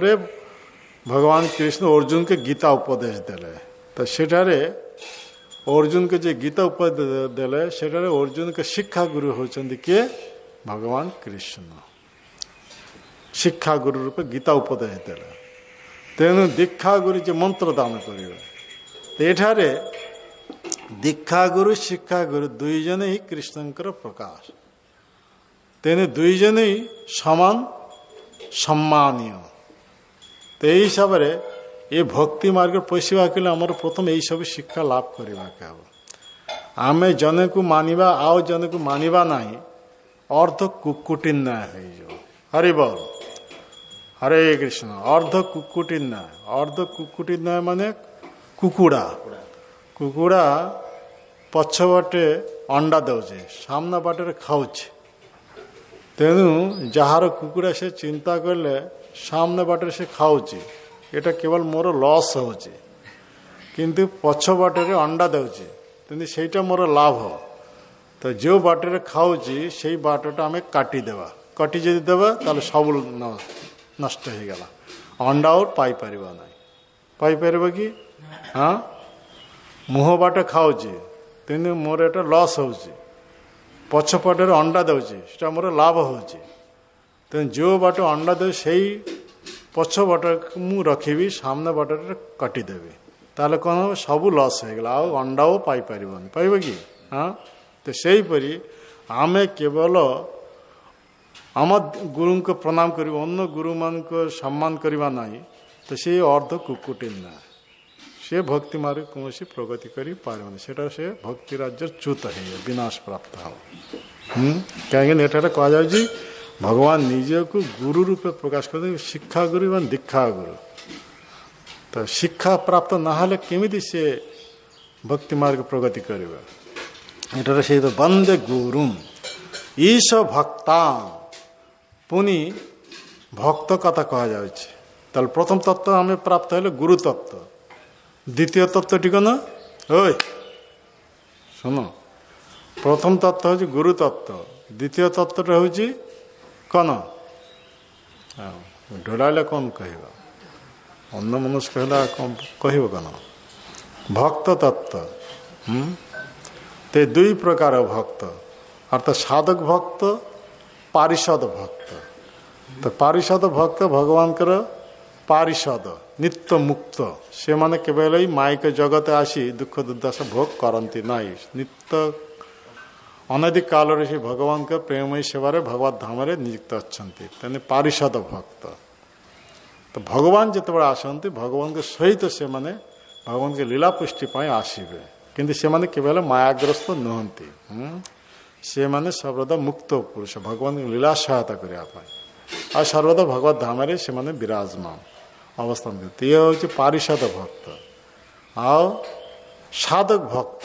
भगवान कृष्ण अर्जुन के गीता उपदेश देले। तो सेठारे अर्जुन के जो गीता उपदेश देले सेठारे अर्जुन के शिक्षा गुरु होचंदी के भगवान कृष्ण शिक्षा गुरु रूप गीता उपदेश देले। तेणु दीक्षा गुरु जो मंत्र दान करेंगे एठारे दीक्षा गुरु शिक्षा गुरु दुई जन ही कृष्णंकर प्रकाश तेने दुई जन ही समान सम्मानीय। तो यही हिसाब से ये भक्ति मार्ग पशिवा के लिए आमर प्रथम यही सब शिक्षा लाभ करवा के हम आम जने को मानिबा आओ जने को मानिबा नहीं अर्ध कुक्कुटी न्याय हो। हरि बोल हरे कृष्ण। अर्ध कुक्कुटी न्याय माने कुकुड़ा कुकुड़ा पछ बाटे अंडा दौचे सामना बाटे खाऊचे तेणु जार कुकुड़ा से चिंता करले सामने बाटे से खाऊचे एटा केवल मोर लॉस होचे किंतु पछ बाटे अंडा दौचे तेणु सेटा मोर लाभ। तो जो बाटे खाऊची से बाटटा आम काटिदेवा कटी जदि देवा ताले सब नष्ट हो गला अंडा और पाई परिबा ना पाई परिबा कि हाँ मुह बाटे खाऊची तेणु मोर एटा लॉस होची पछपटे अंडा दौचे मोर लाभ होची तेणु जो बाट अंडा दे से पछ बट मु रखी सामने बटरे काटिदेवी ताले कौन हम सब लस हो गला अंडा पाई कि हाँ तो सहीपरी आम केवल आम गुरु को प्रणाम कर अन्य गुरु मान को सम्मान करवा नहीं तो सी अर्ध कुकुटी ना से भक्ति मार्ग कौन प्रगति करें से भक्ति राज्य च्युत है विनाश प्राप्त हो कहीं कह भगवान निजे को गुरु रूपे प्रकाश कर शिक्षा गुरु एवं दीक्षा गुरु तो शिक्षा प्राप्त ना केमी से भक्ति मार्ग प्रगति कर से वंदे गुरु ईश भक्ता पुनि भक्त कथा कह जाए प्रथम तत्व आम प्राप्त है गुरु तत्व द्वितीय तत्व टी ना ओए सुन प्रथम तत्व हूँ गुरु तत्व द्वितीय तत्व हूँ कौन ढोलाइले कौन कह अन्न मनुष्य कहला कह कौन भक्त तत्व ते दुई प्रकार भक्त अर्थात साधक भक्त पारिषद भक्त तो पारिषद भक्त भगवान पारिषद नित्य मुक्त से माने केवल ही माइक जगत आसी दुख दुर्दशा भोग करती ना नित्य अनधिक काल से भगवान के प्रेमयी सेवारे भगवत धाम नियुक्त अच्छा तेने पारिषद भक्त तो भगवान जिते आसती भगवान के सहित से माने भगवान के लीला पुष्टि आसवे किंतु से माने केवल मायाग्रस्त नुहति से माने सर्वदा मुक्त पुरुष भगवान की लीला सहायता करने आ सर्वदा भगवत धाम से माने विराजमान अवस्थान करते ये हूँ पारिषद भक्त आओ साधक भक्त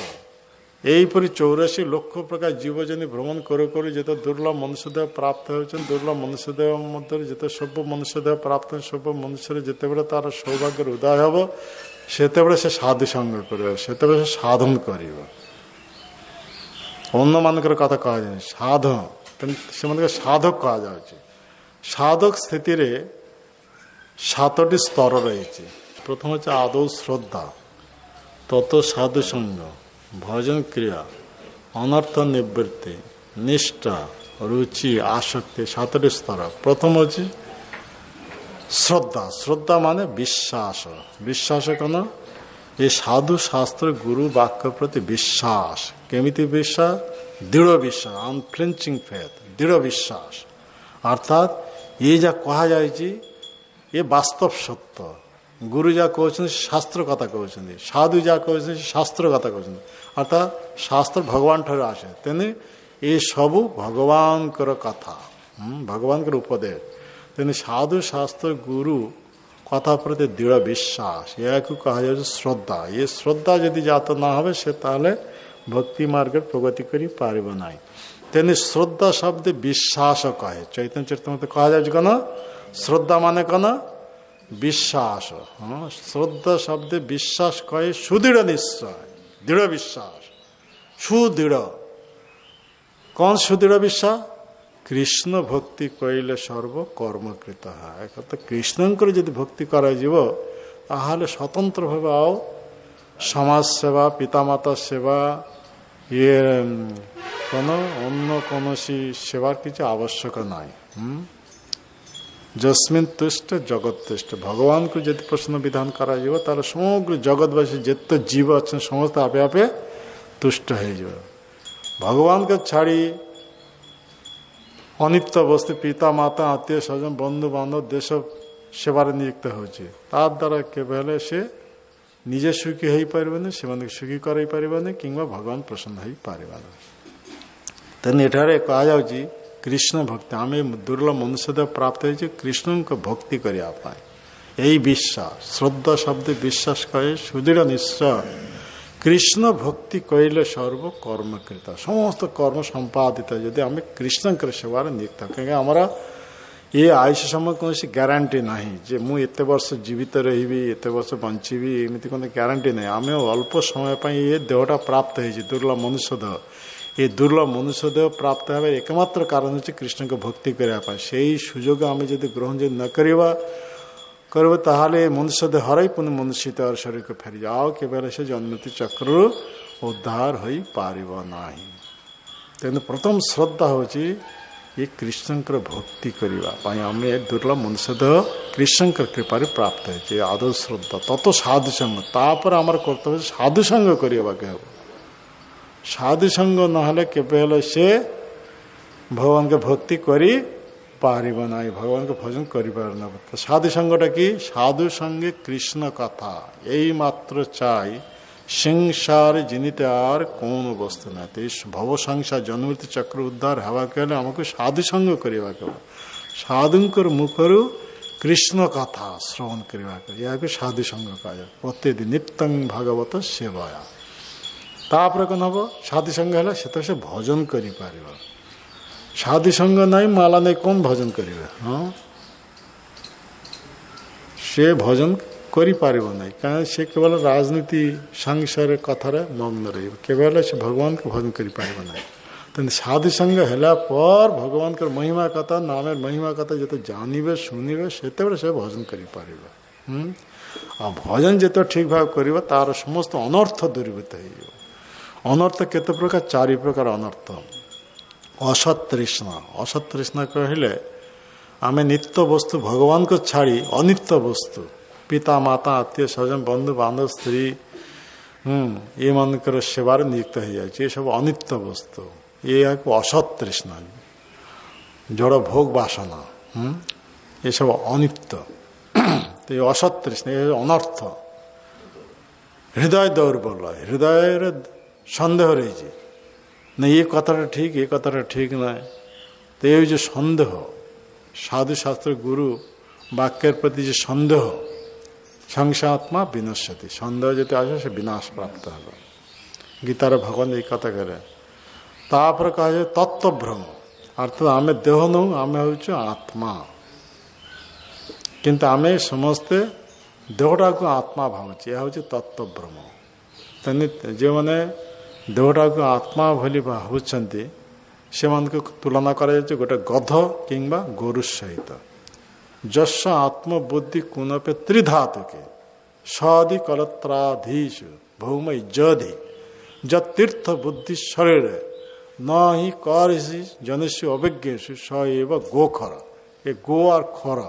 यहीपरी 84 लाख प्रकार जीव जन भ्रमण करू जिते दुर्लभ मनुष्यदेह प्राप्त हो दुर्लभ मनुष्यदेह मध्य जिते सब मनुष्यदेह प्राप्त हो सब मनुष्य जिते तार सौभाग्य उदय हम से साधु संग कर साधन कर अन्य मानकर कथा कह जाए साधन से साधक कह जाए साधक स्थिति रे 7टी स्तर रही प्रथम हे आदौ श्रद्धा तत साधु संग भजन क्रिया अनर्थ निवृत्ति निष्ठा रुचि आसक्ति 7टी स्तर प्रथम हूँ श्रद्धा श्रद्धा माने विश्वास विश्वास कौन ये साधु शास्त्र गुरु वाक्य प्रति विश्वास केमिति विश्वास दृढ़ विश्वास अनफ्लिंचिंग फेथ दृढ़ विश्वास अर्थात ये जा कहा जाए ये वास्तव सत्य गुरु जा कहते शास्त्र कथा कहते साधु जा कहते शास्त्र कथा कहते अर्थात शास्त्र भगवान ठार आसे तेने ये सबू भगवान कथा भगवान उपदेश तेने साधु शास्त्र गुरु कथा प्रति दृढ़ विश्वास या कहा जाए श्रद्धा ये श्रद्धा यदि जात ना हो से ताले भक्ति मार्ग प्रगति करी पारिब ना तेने श्रद्धा शब्द विश्वास कहे चैतन्य चरितमृत कहा जाए कौन श्रद्धा माने कौन विश्वास हाँ श्रद्धा शब्द विश्वास कहे सुदृढ़ निश्चय दृढ़ विश्वास सुदृढ़ कौन सुदृढ़ विश्वास कृष्ण भक्ति कहले सर्व कर्मकृत है तो कृष्ण यदि भक्ति कर स्वतंत्र भाव आओ समाज सेवा पितामाता सेवा ये कौन अन्य कौन सेवार किसी आवश्यक ना जस्मिन तुष्ट जगत तुष्ट भगवान को जब प्रश्न विधान करा तार समग्र जगतवासी जिते जीव अच्छा समस्त आपे आपे तुष्ट हो भगवान के छाड़ी अनित्य वस्तु पिता माता आत्मीय स्वजन बंधु बांधव देश सेवार नियुक्त होद्वारा केवल से निजे सुखी हो पारे से सुखी कर कि भगवान प्रसन्न हो पारे तेने एठारे कहा जाऊँगी कृष्ण भक्ति आम दुर्लभ मनुष्यदेव प्राप्त हो कृष्ण को भक्ति करिया पाए यही विश्वास श्रद्धा शब्द विश्वास कहे सुदृढ़ निश्चय कृष्ण भक्ति कहले सर्व कर्मकृत समस्त कर्म संपादित यदि आम कृष्ण सेवार नियुक्त कहीं हमारा ये आयुष समय कौन ग्यारंटी ना जे मु एत वर्ष जीवित रही एत वर्ष बंची एमती कौन ग्यारंटी ना आम अल्प समय ये देहटा प्राप्त हो दुर्लभ मनुष्यदेह ये दुर्लभ मनुष्यदेह प्राप्त है एकमात्र कारण हो कृष्ण को भक्ति करने से सुजोग आम जब ग्रहण जब न कर ताहले मनुष्यदेह हर पुनः मनुष्य और शरीर को फेरी जाओ केवल से जन्मति चक्र उद्धार हो पार ना तेणु प्रथम श्रद्धा हूँ ये कृष्णଙ୍କର ଭକ୍ତି କରିବା ପାଇଁ ଆମେ ଦୁର୍ଲଭ ମନୁଷ୍ୟ ଦେହ कृष्णଙ୍କର କୃପାରେ ପ୍ରାପ୍ତ ହେଇଛି ଆଦୌ ଶ୍ରଦ୍ଧା ତତ ସାଧୁସଙ୍ଗ ତାପରେ ଆମର କର୍ତ୍ତବ୍ୟ ସାଧୁସଙ୍ଗ କରିବାକୁ ହେବ ସାଧୁସଙ୍ଗ ନହେଲେ କେବେ ହେଲେ ସେ ଭଗବାନଙ୍କ ଭକ୍ତି କରି ପାରିବ ନାହିଁ ଭଗବାନଙ୍କ ଭଜନ କରିପାର ନା ସାଧୁସଙ୍ଗଟା କି ସାଧୁସଙ୍ଗେ କୃଷ୍ଣ କଥା এই মাত্র চাই संसार जिनित आर कौन वस्तु ना भव संसार जन्मृत चक्र उद्धार हवा कहले हमको साधु संग करवा साधुंकर मुखर कृष्ण कथा श्रवण करवा या साधु संग कह प्रतिदिन नित्यं भागवत सेवाया तापर कौन हम साधु संग है से भजन करि पारिबा साधु संग नहीं माला नहीं कौन भजन करिबा हाँ से भजन करि पारिबो नहीं कारण से केवल राजनीति संसार कथार मग्न रही केवल से भगवान को भजन करि पारिबो नहीं तेन साधु संग हैला पर भगवान कर महिमा कथा नाम महिमा कथा जो जानिबे सुनिबे सेते से भजन करि पारिबो आ भजन जो ठीक भाव करिबो तार समस्त अनर्थ दूरीभूत हो अनर्थ केते प्रकार चारि प्रकार अनर्थ असत तृष्णा कहले आमे नित्य वस्तु भगवान को छाड़ी अनित्य वस्तु पिता माता आत्मीय स्वजन बंधु बांधव स्त्री ये मनकर सेवार नियुक्त हो जाए ये सब अनित्य वस्तु ये असत तृष्णा जड़ भोग वासना ये सब अनित्य तो ये असत तृष्णा ये अनर्थ हृदय दौर्बल हृदय सन्देह रही नहीं ये कथाटा ठीक ये कथाटा ठीक ना तो ये जो सन्देह साधु शास्त्र गुरु वाक्यर प्रति जो सन्देह संसात्मा विनश्यति सन्देह जो आसे से विनाश प्राप्त हो गीतार भगवान ये कथा कहे तापर कहे तत्वभ्रम अर्थात आम देह नौ आम हूँ आत्मा किंतु आम समस्ते देहटा को आत्मा भावुचे यह हूँ तत्वभ्रम तेनी जो मैंने देहटा को आत्मा भली भावुंट से तुलना कर गोटे गध किंबा गोरु सहित जस आत्मबुद्धि कुनपे त्रिधातु के सदि कलत्राधीशु भौम जधि जतीर्थ बुद्धि शरीर न ही कर जनस्य अभिज्ञेशु स एव गोखर ये गो और खर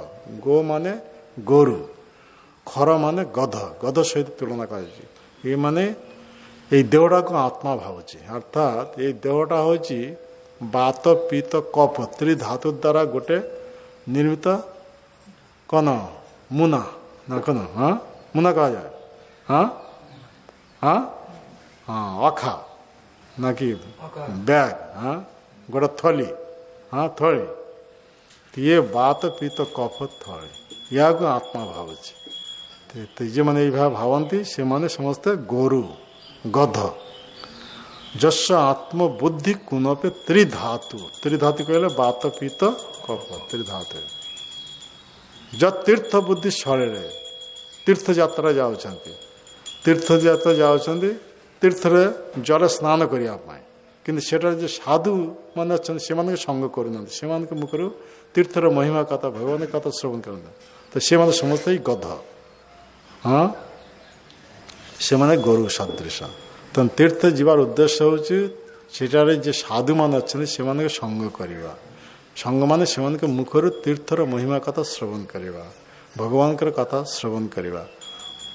गो माने गोरु खर माने गध गध सहित तुलना कर ये माने ये देहटा को आत्मा भावुचे अर्थात ये देहटा हूँ बात पीत कफ त्रिधातु द्वारा गोटे निर्मित कौन मुना ना कौन हाँ मुना कहा जाए हाँ हाँ हाँ अखा ना कि बैग हाँ गोटे थली हाँ थली तो ये बात पीत कफ थली या को आत्मा भावुचे तो ये मैंने ये भावती से मैंने समस्ते गोरु गध जस आत्मबुद्धि कुनपे त्रिधातु कहले बात पीत कफ त्रिधातु जब तीर्थ बुद्धि शरीर तीर्थ यात्रा जाऊँगी तीर्थ यात्रा जाऊँगी तीर्थ जल स्नान करने कि जो साधु मान अच्छा से संग करूना से मुखर तीर्थर महिमा कथा भगवान कथा श्रवण करना तो से समस्त ही गध हाँ से गोरु सदृश तो तीर्थ जीवार उद्देश्य हूँ सेठारे जो साधु मान अच्छा से संग करवा संग मान से मुखर तीर्थर महिमा कथा श्रवण करवा भगवान कथा श्रवण करवा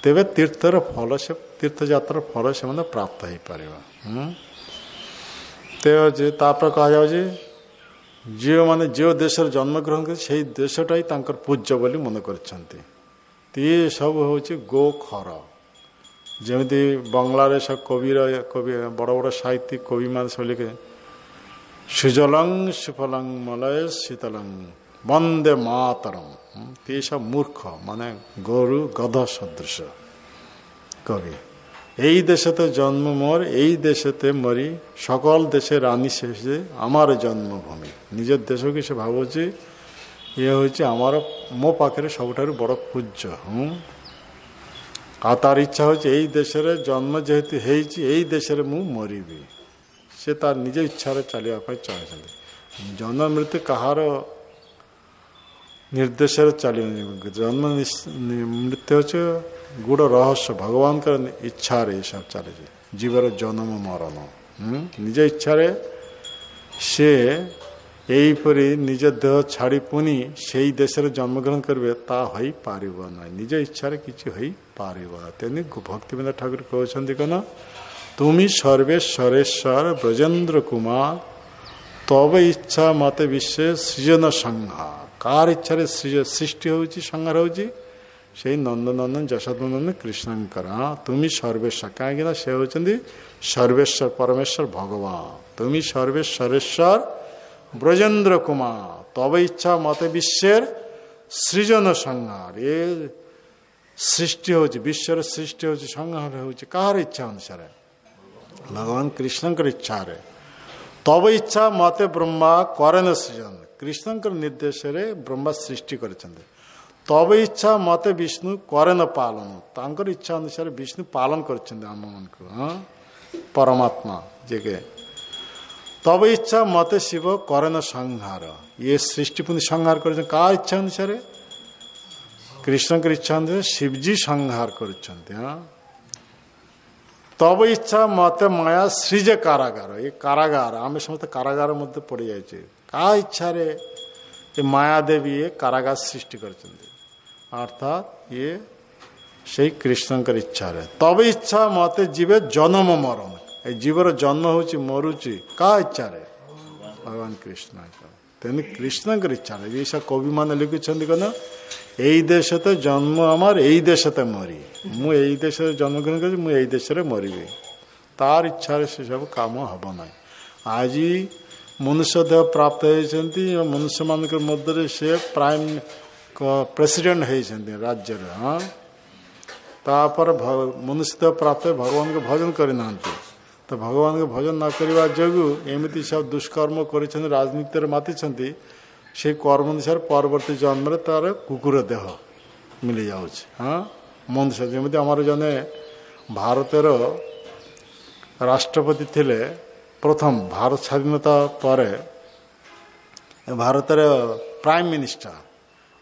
तेरे तीर्थर फल से तीर्थ यात्रा फल से प्राप्त हो पार तापर कह जाए जो मैंने जो देश जन्म ग्रहण कर देशटा ही पूज्य बोली मन कर सब हूँ गो खर जमी बंगलार सब कवि बड़ बड़ साहित्यिक कवि मान सब लिखे सुजलंग सुफलंग मलय शीतलंग वंदे मातरम ये सब मूर्ख माने गोरु गध सदृश कवि यही देशते जन्म मोर यही देशते मरी सकल देशे रानी शेषे आमार जन्मभूमि निज देश की से भावुची ये हूँ आमार मो पाखे सबुठार बड़ पूज्य आ तार इच्छा हो देश जन्म जेहेतु यही देश मु मरबी से तार निज इच्छा चलने चाहते जन्म मृत्यु कहार निर्देश चल जन्म मृत्यु हो गुड़ रहस्य भगवान का इच्छा ये सब चले जीवर जन्म मरण निज इच्छा से ଏହିପରି ନିଜ ଦେହ ଛାଡ଼ି ପୁଣି ସେଇ ଦେଶରେ ଜନ୍ମଗ୍ରହଣ କରିବେ, ତା ହୋଇପାରିବ ନାହିଁ। ନିଜ ଇଚ୍ଛାରେ କିଛି ହୋଇପାରିବ ନାହିଁ। ତେଣୁ ଭକ୍ତିବିନୋଦ ଠାକୁର କହୁଛନ୍ତି କ'ଣ, ତୁମି ସର୍ବେଶ୍ୱରେଶ୍ୱର ବ୍ରଜେନ୍ଦ୍ର କୁମାର, ତବ ଇଚ୍ଛା ମତେ ବିଶ୍ୱ ସୃଜନ ସଂହାର। କାହାର ଇଚ୍ଛାରେ ସୃଷ୍ଟି ହେଉଛି, ସଂହାର ହେଉଛି? ସେଇ ନନ୍ଦନନ୍ଦନ ଯଶୋଦନନ୍ଦନ କୃଷ୍ଣଙ୍କର। ତୁମି ସର୍ବେଶ୍ୱର, କାହିଁକିନା ସେ ହେଉଛନ୍ତି ସର୍ବେଶ୍ୱର ପରମେଶ୍ୱର ଭଗବାନ। ତୁମି ସର୍ବେଶ୍ୱରେଶ୍ୱର ବ୍ରଜେନ୍ଦ୍ର କୁମାର, ତବ ଇଚ୍ଛା ମତେ ବିଶ୍ୱର ସୃଜନ ସଂହାର। ଏ ସୃଷ୍ଟି ହେଉଛି, ବିଶ୍ୱର ସୃଷ୍ଟି ହେଉଛି, ସଂହାର ହେଉଛି କାହାର ଇଚ୍ଛା ଅନୁସାରେ? ଭଗବାନ କୃଷ୍ଣଙ୍କର ଇଚ୍ଛାରେ। ତବ ଇଚ୍ଛା ମତେ ବ୍ରହ୍ମା କରେନ ସୃଜନ। କୃଷ୍ଣଙ୍କର ନିର୍ଦ୍ଦେଶରେ ବ୍ରହ୍ମା ସୃଷ୍ଟି କରିଛନ୍ତି। ତବ ଇଚ୍ଛା ମତେ ବିଷ୍ଣୁ କରେନ ପାଳନ। ତାଙ୍କର ଇଚ୍ଛା ଅନୁସାରେ ବିଷ୍ଣୁ ପାଳନ କରିଛନ୍ତି ଆମମାନଙ୍କୁ। ପରମାତ୍ମା ଯେ ତବ ଇଚ୍ଛା ମତେ ଶିବ କରେନ ସଂହାର। ଇଏ ସୃଷ୍ଟି ପୁଣି ସଂହାର କରିଛନ୍ତି କାହା ଇଚ୍ଛା ଅନୁସାରେ? କୃଷ୍ଣଙ୍କର ଇଚ୍ଛା ଅନୁସାରେ ଶିବଜୀ ସଂହାର କରିଛନ୍ତି। ତବ ଇଚ୍ଛା ମତେ ମାୟା ସୃଜ କାରାଗାର। ଏ କାରାଗାର, ଆମେ ସମସ୍ତେ କାରାଗାର ମଧ୍ୟ ପଡ଼ିଯାଇଛେ। କାହା ଇଚ୍ଛାରେ ଏ ମାୟାଦେବୀ ଏ କାରାଗାର ସୃଷ୍ଟି କରିଛନ୍ତି? ଅର୍ଥାତ୍ ଇଏ ସେଇ କୃଷ୍ଣଙ୍କର ଇଚ୍ଛାରେ। ତବ ଇଚ୍ଛା ମତେ ଯିବେ ଜନ୍ମ ମରଣ। ଏ ଜୀବର ଜନ୍ମ ହେଉଛି, ମରୁଛି କାହା ଇଚ୍ଛାରେ? ଭଗବାନ କୃଷ୍ଣ। ତେଣୁ କୃଷ୍ଣଙ୍କର ଇଚ୍ଛାରେ। ଏଇସା କବିମାନେ ଲେଖୁଛନ୍ତି କ'ଣ, ଏଇ ଦେଶ ତ ଜନ୍ମ ଆମର, ଏଇ ଦେଶ ତ ମରି। ମୁଁ ଏଇ ଦେଶରେ ଜନ୍ମଗ୍ରହଣ କରିଛି, ମୁଁ ଏଇ ଦେଶରେ ମରିବି। ତାର ଇଚ୍ଛାରେ ସେସବୁ କାମ ହେବ ନାହିଁ। ଆଜି ମନୁଷ୍ୟ ଦେହ ପ୍ରାପ୍ତ ହେଇଛନ୍ତି, ମନୁଷ୍ୟମାନଙ୍କ ମଧ୍ୟରେ ସେ ପ୍ରେସିଡେଣ୍ଟ ହେଇଛନ୍ତି ରାଜ୍ୟରେ। ତାପରେ ମନୁଷ୍ୟ ଦେହ ପ୍ରାପ୍ତ ଭଗବାନଙ୍କୁ ଭଜନ କରିନାହାନ୍ତି। ତ ଭଗବାନଙ୍କୁ ଭଜନ ନ କରିବା ଯୋଗୁଁ ଏମିତି ସବୁ ଦୁଷ୍କର୍ମ କରିଛନ୍ତି, ରାଜନୀତିରେ ମାତିଛନ୍ତି। ସେଇ କର୍ମ ଅନୁସାରେ ପରବର୍ତ୍ତୀ ଜନ୍ମରେ ତାର କୁକୁର ଦେହ ମିଳିଯାଉଛି। ମନୁଷ୍ୟ ଯେମିତି ଆମର ଜଣେ ଭାରତର ରାଷ୍ଟ୍ରପତି ଥିଲେ, ପ୍ରଥମ ଭାରତ ସ୍ୱାଧୀନତା ପରେ ଭାରତର ପ୍ରାଇମ୍ ମିନିଷ୍ଟର,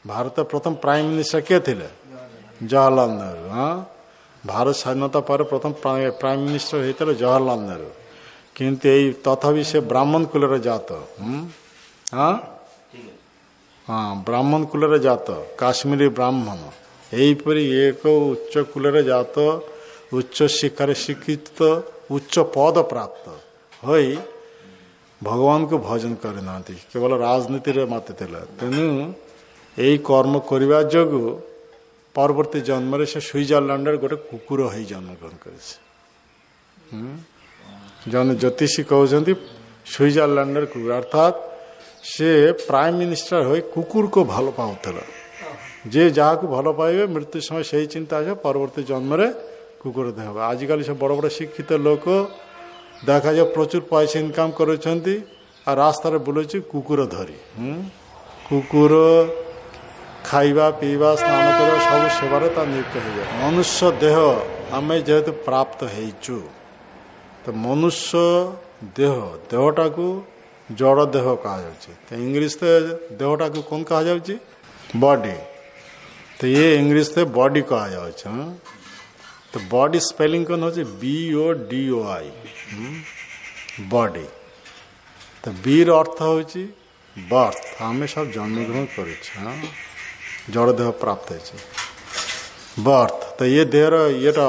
ଭାରତ ପ୍ରଥମ ପ୍ରାଇମ୍ ମିନିଷ୍ଟର କିଏ ଥିଲେ? ଜବାହରଲାଲ ନେହେରୁ। ଭାରତ ସ୍ୱାଧୀନତା ପରେ ପ୍ରଥମ ପ୍ରାଇମ୍ ମିନିଷ୍ଟର ହେଇଥିଲେ ଜବାହରଲାଲ ନେହେରୁ। କିନ୍ତୁ ଏଇ ତଥାପି ସେ ବ୍ରାହ୍ମଣ କୁଲର ଜାତ। ବ୍ରାହ୍ମଣ କୁଲର ଜାତ, କାଶ୍ମୀରୀ ବ୍ରାହ୍ମଣ। ଏହିପରି ଏକ ଉଚ୍ଚ କୁଲର ଜାତ, ଉଚ୍ଚ ଶିକ୍ଷାରେ ଶିକ୍ଷିତ, ଉଚ୍ଚ ପଦ ପ୍ରାପ୍ତ ହୋଇ ଭଗବାନଙ୍କୁ ଭଜନ କରିନାହାନ୍ତି, କେବଳ ରାଜନୀତିରେ ମାତିଥିଲେ। ତେଣୁ ଏଇ କର୍ମ କରିବା ଯୋଗୁଁ ପରବର୍ତ୍ତୀ ଜନ୍ମରେ ସେ ସୁଇଜରଲ୍ୟାଣ୍ଡରେ ଗୋଟେ କୁକୁର ହୋଇ ଜନ୍ମଗ୍ରହଣ କରିছে। ଜଣେ ଜ୍ୟୋତିଷୀ କହୁଛନ୍ତି ସୁଇଜରଲ୍ୟାଣ୍ଡର କୁକୁର, ଅର୍ଥାତ୍ ସେ ପ୍ରାଇମ୍ ମିନିଷ୍ଟର ହୋଇ କୁକୁରକୁ ଭଲ ପାଉଥିଲା। ଯେ ଯାହାକୁ ଭଲ ପାଇବେ ମୃତ୍ୟୁ ସମୟ ସେଇ ଚିନ୍ତା ଆସିବ, ପରବର୍ତ୍ତୀ ଜନ୍ମରେ କୁକୁର ଦେହ ହେବ। ଆଜିକାଲି ସବୁ ବଡ଼ ବଡ଼ ଶିକ୍ଷିତ ଲୋକ ଦେଖାଯାଉ ପ୍ରଚୁର ପଇସା ଇନକମ୍ କରୁଛନ୍ତି, ଆଉ ରାସ୍ତାରେ ବୁଲୁଛି କୁକୁର ଧରି। କୁକୁର ଖାଇବା ପିଇବା ସ୍ନାନ କରିବା ସବୁ ସେବାରେ ତା ନିୟୁକ୍ତ ହେଇଯାଏ। ମନୁଷ୍ୟ ଦେହ ଆମେ ଯେହେତୁ ପ୍ରାପ୍ତ ହେଇଛୁ, ତ ମନୁଷ୍ୟ ଦେହଟାକୁ ଜଡ଼ ଦେହ କୁହାଯାଉଛି। ତ ଇଂଲିଶରେ ଦେହଟାକୁ କ'ଣ କୁହାଯାଉଛି? ବଡି। ତ ଇଏ ଇଂଲିଶରେ ବଡି କୁହାଯାଉଛି। ତ ବଡି ସ୍ପେଲିଂ କ'ଣ ହେଉଛି? BODY, body. ତ ବିର ଅର୍ଥ ହେଉଛି ବର୍ଥ। ଆମେ ସବୁ ଜନ୍ମଗ୍ରହଣ କରିଛୁ, ଜଡ଼ ଦେହ ପ୍ରାପ୍ତ ହେଇଛି। ବର୍ଥ, ତ ଇଏ ଦେହର ଇଏଟା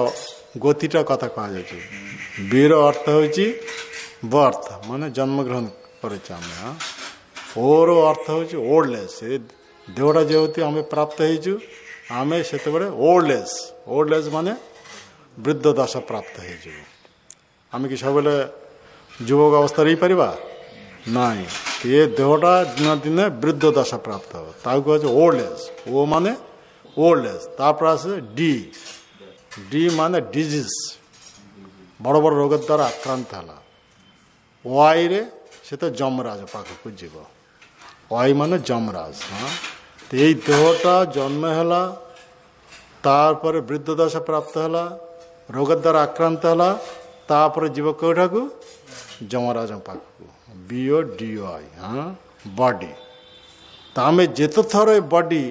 ଗତିଟା କଥା କୁହାଯାଉଛି। ବିର ଅର୍ଥ ହେଉଛି ବର୍ଥ, ମାନେ ଜନ୍ମଗ୍ରହଣ କରିଛୁ ଆମେ। ଓର ଅର୍ଥ ହେଉଛି ଓଲ୍ଡ ଏଜ୍। ଏ ଦେହଟା ଯେହେତୁ ଆମେ ପ୍ରାପ୍ତ ହେଇଛୁ, ଆମେ ସେତେବେଳେ ଓଲ୍ଡ ଏଜ୍। ଓଲ୍ଡ ଏଜ୍ ମାନେ ବୃଦ୍ଧ ଦଶା ପ୍ରାପ୍ତ ହେଇଯିବ। ଆମେ କି ସବୁବେଳେ ଯୁବକ ଅବସ୍ଥାରେ ହେଇପାରିବା ନାହିଁ। ଏ ଦେହଟା ଦିନେ ଦିନେ ବୃଦ୍ଧ ଦଶା ପ୍ରାପ୍ତ ହେବ, ତାକୁ କୁହାଯାଉଛି ଓଲ୍ଡ ଏଜ୍। ଓ ମାନେ ଓଲ୍ଡ ଏଜ୍। ତାପରେ ଆସେ ଡି ମାନେ ଡିଜିଜ୍, ବଡ଼ ବଡ଼ ରୋଗ ଦ୍ୱାରା ଆକ୍ରାନ୍ତ ହେଲା। ୱାଇରେ ସେ ତ ଯମରାଜ ପାଖକୁ ଯିବ। ୱାଇ ମାନେ ଯମରାଜ। ତ ଏଇ ଦେହଟା ଜନ୍ମ ହେଲା, ତାପରେ ବୃଦ୍ଧ ଦଶା ପ୍ରାପ୍ତ ହେଲା, ରୋଗ ଦ୍ୱାରା ଆକ୍ରାନ୍ତ ହେଲା, ତାପରେ ଯିବ କେଉଁଠାକୁ? ଯମରାଜ ପାଖକୁ। BODY, body. ତ ଆମେ ଯେତେ ଥର ଏ ବଡି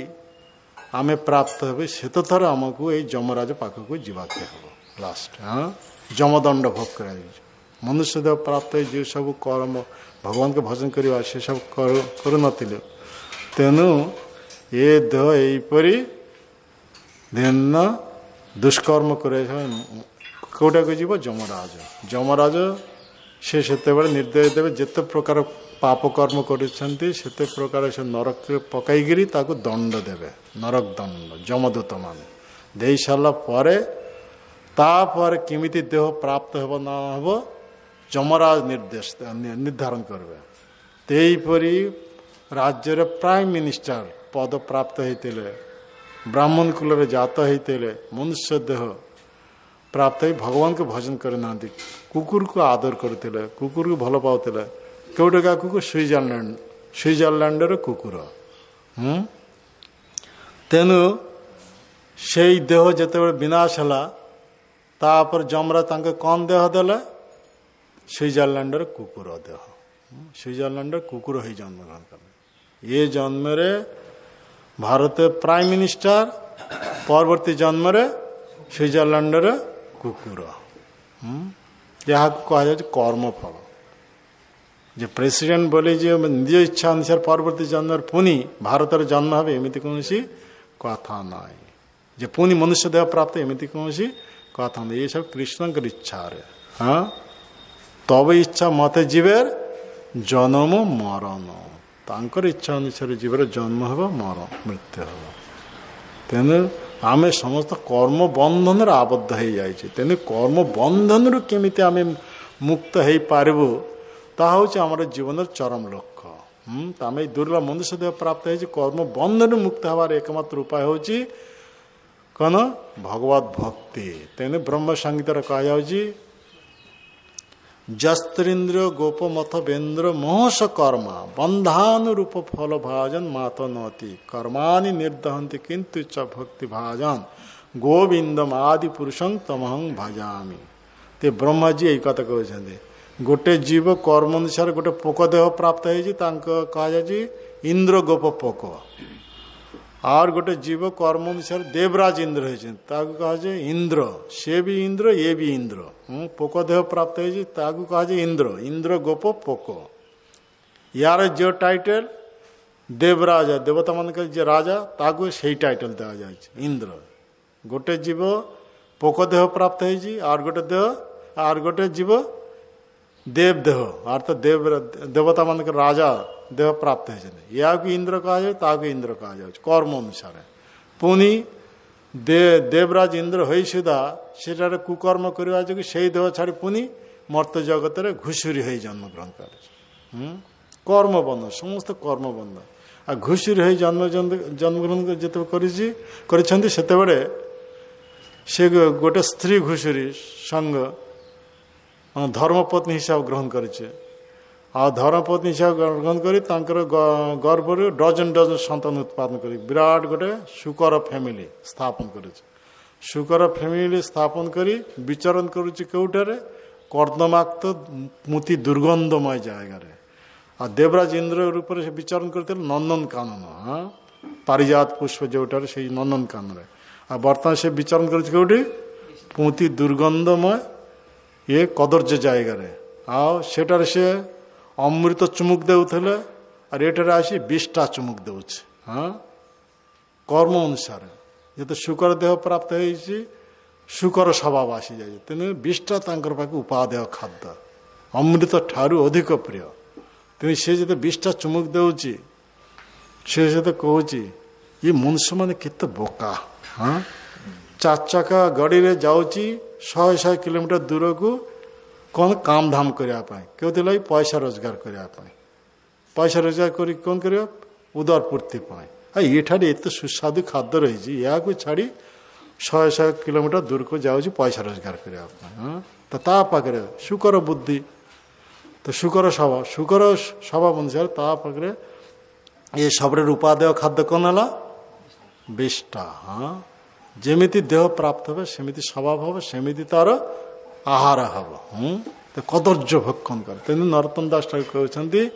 ଆମେ ପ୍ରାପ୍ତ ହେବେ, ସେତେ ଥର ଆମକୁ ଏଇ ଯମରାଜ ପାଖକୁ ଯିବାକୁ ହେବ। ଲାଷ୍ଟ ଯମଦଣ୍ଡ ଭୋଗ କରାଯାଉଛି। मनुष्य देह प्राप्त हो जो सब कर्म भगवान के भजन करवा से सब करू नथिले तेणु ये देह यहीपरी दिन दुष्कर्म करे कौटा को जीव यमराज यमराज से निर्देश देवे जिते प्रकार पाप कर्म करते प्रकार से नरक पकईकरी ताको दंड देवे नरक दंड यमदूत मान दे सारा तापर किमिति देह प्राप्त हेब ना हेब यमराज निर्देश निर्धारण करबे तेईपरी राज्य प्राइम मिनिस्टर पद प्राप्त होते ब्राह्मण कुल जात होते मनुष्य देह प्राप्त हो भगवान को भजन करना कुकुर को आदर करते कुकुर को भल पाते कौटका कुकुर स्विट्जरलैंड कुकुर तेणु से देह जिते विनाश है तापर जमरा कौन देह देले स्विट्जरलैंड कुकुर देह स्विट्जरलैंड कुकुर ही जन्म ग्रहण कर ये जन्म रे भारत प्राइम मिनिस्टर परवर्ती जन्म रे स्विट्जरलैंड कुकुर यहाँ कह जाए कर्मफल जे प्रेसिडेंट बोले जे निज इच्छा अनुसार परवर्ती जन्म पुनी भारत जन्म हे एमती कौन कथा ना जे पुनी मनुष्य देह प्राप्त एमती कौन कथा ना ये सब कृष्ण इच्छा रे हाँ तब इच्छा मत जीवेर जन्म मरण तांकर इच्छा अनुसार जीवर जन्म हे मरण मृत्यु हे तेणु आम समस्त कर्म बंधन आबद्ध हो जाए तेणु कर्म बंधन रु केमिति आम मुक्त हो पारबु ताहा हूँ आम जीवन चरम लक्ष्य आम दुर्लभ मनुष्य देह प्राप्त हो कर्म बंधन मुक्त हबार एकमात्र उपाय हूँ कौन भगवत भक्ति तेणु ब्रह्म संगीत कह जस्त्रिंद्र गोपमथ बेन्द्र मोहस कर्म बंधानुरूप फल भाजन मात नति कर्मानि निर्दहंति किंतु च भक्ति भाजन गोविंदम आदि पुरुषं तमहं भजामि ते ब्रह्मा जी यही कथा कहते गोटे जीव कर्म अनुसार गोटे पोक देह प्राप्त हो कहा जाए इंद्र गोप पोक और गोटे जीव कर्म अनुसार देवराज इंद्र है कहा जाए इंद्र से भी इंद्र ये भी इंद्र पोक देह प्राप्त हो कहा जाए इंद्र इंद्र गोप पोक यार जो टाइटल देवराज देवता मान जे राजा ताकू से टाइटल दिया जाए इंद्र गोटे जीव पोक देह प्राप्त और गोटे देह और गोटे जीव देव देह अर्थात देवता मान राजा देह प्राप्त होती या इंद्र कहा जाए ताकू इंद्र कहा जाए कर्म अनुसार पुनी देवराज इंद्र हो सुधा से कुकर्म करवा जो से देह छाड़ी पुनी मर्त जगत में घुषुरी हो जन्म ग्रहण कर कर्म बंध समस्त कर्म बंध आ घुषुरी हो जन्म ग्रहण जो से गोटे स्त्री घुषुरी संग धर्मपत्नी हिसाब ग्रहण करे धर्मपत्नी हिसाब ग्रहण कर गर्भ डजन डजन सन्तान उत्पादन कर विराट गोटे शुकर फैमिली स्थापन कर शुकर फैमिली स्थापन कर विचरण करुटे कर्दमाक्त मुति दुर्गंधमय जगह देवराज इंद्र रूप से विचरण करते नंदन कानन पारिजात पुष्प जोटार से नंदन कानन बर्तमान से विचरण करोटी पुति दुर्गंधमय ये कदर्य जगह आटार से अमृत चुमुक देउथले और एटार आसी 20टा चुमुक देउछ कर्म अनुसार जो शुकर देह प्राप्त हो शुकर स्वभाव आसी जाए तेणु 20टा पाखे उपादेय खाद्य अमृत ठारू अधिक प्रिय तेणु सी जो 20टा चुमुक देउची से कहूँ ये मनुष्य मैंने केते बोका चार चक्का गाड़ी रे जाऊँगी 100 किलोमीटर दूर को कौन काम धाम करने क्यों पैसा रोजगार करने पैसा रोजगार कर कौन कर उदर पूर्ति ये एत सुस्वादु खाद्य रही या छाड़ी 100 किलोमीटर दूर को जाऊँगी पैसा रोजगार करने तो पाखे शुकर बुद्धि तो शुकर स्वभाव अनुसार पाखे ये सब उपादेय खाद्य कौन है 20टा जेमिति देह प्राप्त हो सेमिति स्वभाव हम सेमिति तार आहार हम तो कदर्य भक्षण कर तेणु नरोत्तम दास ठाकुर कहते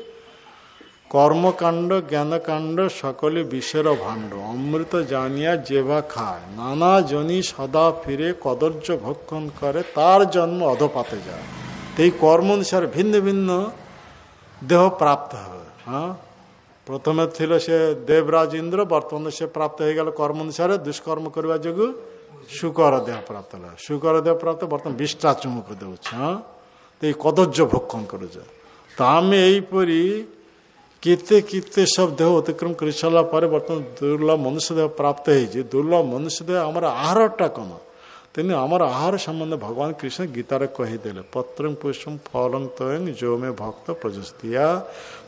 कर्मकांड ज्ञानकांड सकले विषयर भाण्ड अमृत जानिया जेवा खाए नाना जनी सदा फिरे कदर्य भक्षण करे तार जन्म अधपाते जाए तो ये कर्म अनुसार भिन्न भिन्न देह प्राप्त हो। हाँ प्रथम थिले से देवराज इंद्र बर्तमान से प्राप्त हो गल कर्म अनुसार दुष्कर्म करने जो शुकर देह प्राप्त है। शुकर देह प्राप्त बर्तमान 20टा चुमुक दे। हाँ तो ये कदर्य भक्षण कर तो आम यहीपरी केते केते सब देह अतिक्रम कर सारा पर बर्तमान दुर्लभ मनुष्य देह प्राप्त हो। दुर्लभ मनुष्य देह आम आहारटा कौन तेने आमर आहार संबंध भगवान कृष्ण गीतार कहीदेले पत्रं पुष्पं फलं तयं जो में भक्त प्रजस्तिया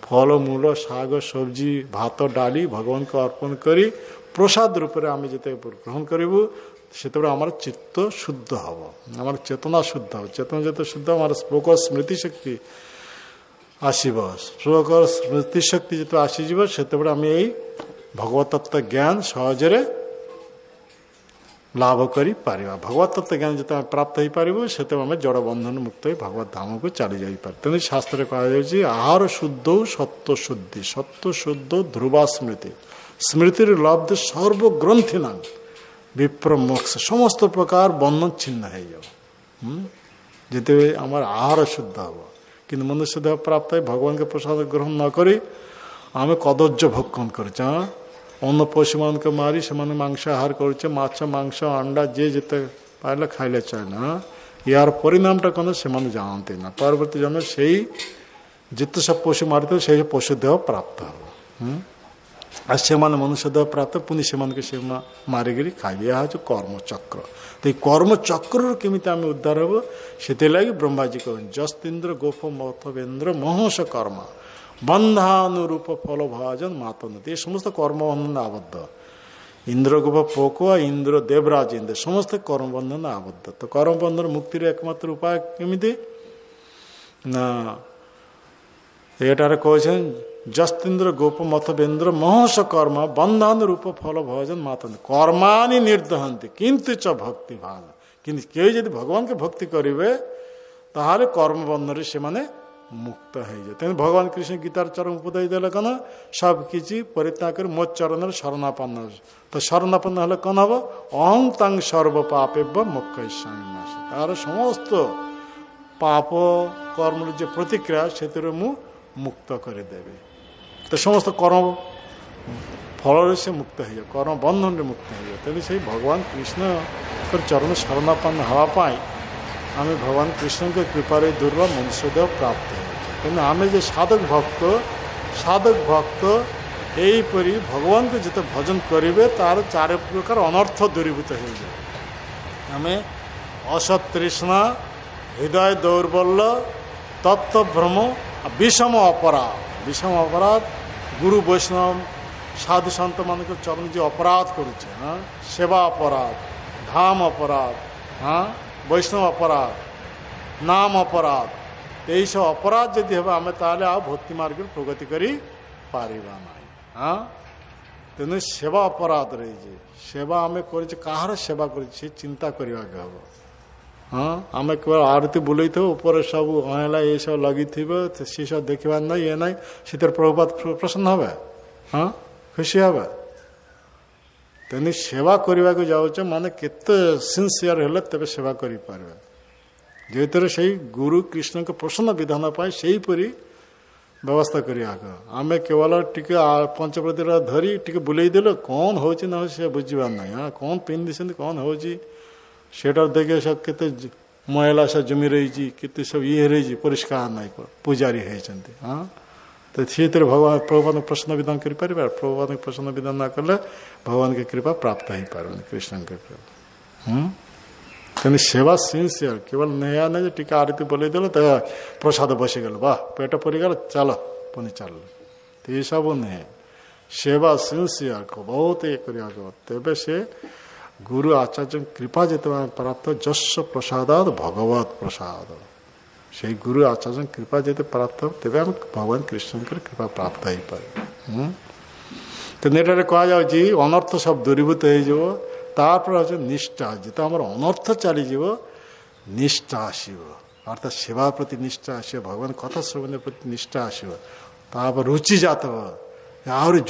फल मूल शाग सब्जी भात डाली भगवान को अर्पण करी प्रसाद रूप में आम जिते ग्रहण करूँ से आम चित्त शुद्ध हम आम चेतना शुद्ध हम चेतना जो शुद्ध आम श्लोक स्मृति शक्ति आसब श्लोक स्मृति शक्ति जो आसीज से आम यही भगवत तत्व ज्ञान सहजरे लाभ करी पारिबा। भगवत तत्व ज्ञान जो प्राप्त हो पार से आम जड़ बंधन मुक्त हो भगवत धाम को चली जापर। तेणु शास्त्र कहुच्छी आहार शुद्ध सत्व शुद्धि सत्व शुद्ध ध्रुवा स्मृति स्मृति लब्ध सर्वग्रंथि ना विप्र मोक्ष समस्त प्रकार बंधन छिन्न है जिते आम आहार शुद्ध हम कि मनुष्य देह प्राप्त है भगवान के प्रसाद ग्रहण न करी आम कदर्य भक्षण कर अन्न पशु मान को मारी से मांसाहार करुचे माछ मांस अंडा जे जिते पाइले खाइले चाहे ना यार परिणामटा कौन से जानते ना परवर्ती जन्म से जिते सब पशु मारी से पशु देह प्राप्त हम से मनुष्य देह प्राप्त पुनि से मारिकी खाइबे यह जो कर्म चक्र। तो कर्म चक्र केमी आम उद्धार हम से लगी ब्रह्माजी कह जस्तीन्द्र गोप मथवेन्द्र महस कर्म बंधानुरूप फल भाजन मातन ये समस्त कर्म बंधन आबद्ध इंद्रगोप पोको इंद्र देवराज इंद्र समस्त कर्म बंधन आबद्ध। तो कर्म बंधन मुक्तिर एकमात्र उपाय केमिति ना एटार कहछन जस्तीन्द्र गोप मथवेन्द्र महस कर्म बंधानुरूप फल भाजन मातन कर्मानि निर्दहन्ति किंतु च भक्ति भान किंतु केउ यदि भगवान के भक्ति करिवे ताहाले कर्म बंधन से माने मुक्त है। तेणु भगवान कृष्ण गीतार चरण उपदेश देले कौन सब किसी परित्याग कर मो चरण शरणापन्न। तो शरणापन्न हेल्ले कौन हम अहं तंग सर्व पापे मुक्त तार समस्त पाप कर्म जो प्रतिक्रिया से मुक्त करदेवे। तो समस्त कर्म फल से मुक्त हो कर्म बंधन मुक्त हो। तेणु से भगवान कृष्ण चरण शरणापन्न हाँपाई आम भगवान कृष्ण के कृपा दुर्लभ मनुष्य देह प्राप्त है। तेना आम जो साधक भक्त यहीपरी भगवान को जिते भजन करेंगे तार चार प्रकार अनर्थ दूरीभूत हो जाए। आम असत तृष्णा हृदय दौर्बल्य तत्व भ्रम विषम अपराध गुरु वैष्णव साधु सन्त मान चरण जो अपराध करुचे सेवा अपराध धाम अपराध हाँ वैष्णव अपराध नाम अपराध यही सब अपराध जदि हम आम ताले आ भक्ति मार्ग प्रगति करी पारिबा नहीं। हाँ तेणु सेवा अपराध रही सेवा आम कर कहार सेवा कर चिंता करवा के हम। हाँ आम केवल आरती बुले थे ऊपर सब अहला ये सब लगी थे सी सब देखा ना ये ना से प्रभुपाद प्रसन्न हे। हाँ खुशी हे। तेणु सेवा करने को जाऊे माने केते सिंसियर हेले तबे सेवा करि पारबे जेतरे सही गुरु कृष्ण के प्रसन्न विधान पाए सही परी व्यवस्था करिया आम केवल टिके पंचप्रति धरी टिके बुले देल कौन हो ना से बुझीबार ना। हाँ कौन पिंधि कौन हो सेटा देखे सब केते मैला सब जमी रही केते सब ये रही परिष्कार नहीं पूजारी होती। हाँ तो सी भगवान प्रभुपाद प्रसन्न विधान कर पारे प्रभुपाद प्रसन्न विधान न कले भगवान की कृपा प्राप्त हो पार कृष्ण के कृपा। तेणु सेवा सिंसियर केवल नया नहीं टीका आरती बोले देल तो प्रसाद बसीगल वाह पेट पड़गल चल पुनि चल तो ये सब नहीं सेवा सिंसियर को बहुत ये तेबे से गुरु आचार्य कृपा जिते प्राप्त जस प्रसादात भगवत प्रसाद से गुरु आचार्य कृपा जो प्राप्त तेज आम भगवान कृष्ण कृपा प्राप्त हो पाए। तो नेटारे कहुच्छी अनर्थ सब दूरीभूत हो निष्ठा जिते आम अनर्थ चलीज निष्ठा आसब अर्थात सेवा प्रति निष्ठा आसो भगवान कथा श्रवण प्रति निष्ठा आसो रुचि जात आहरी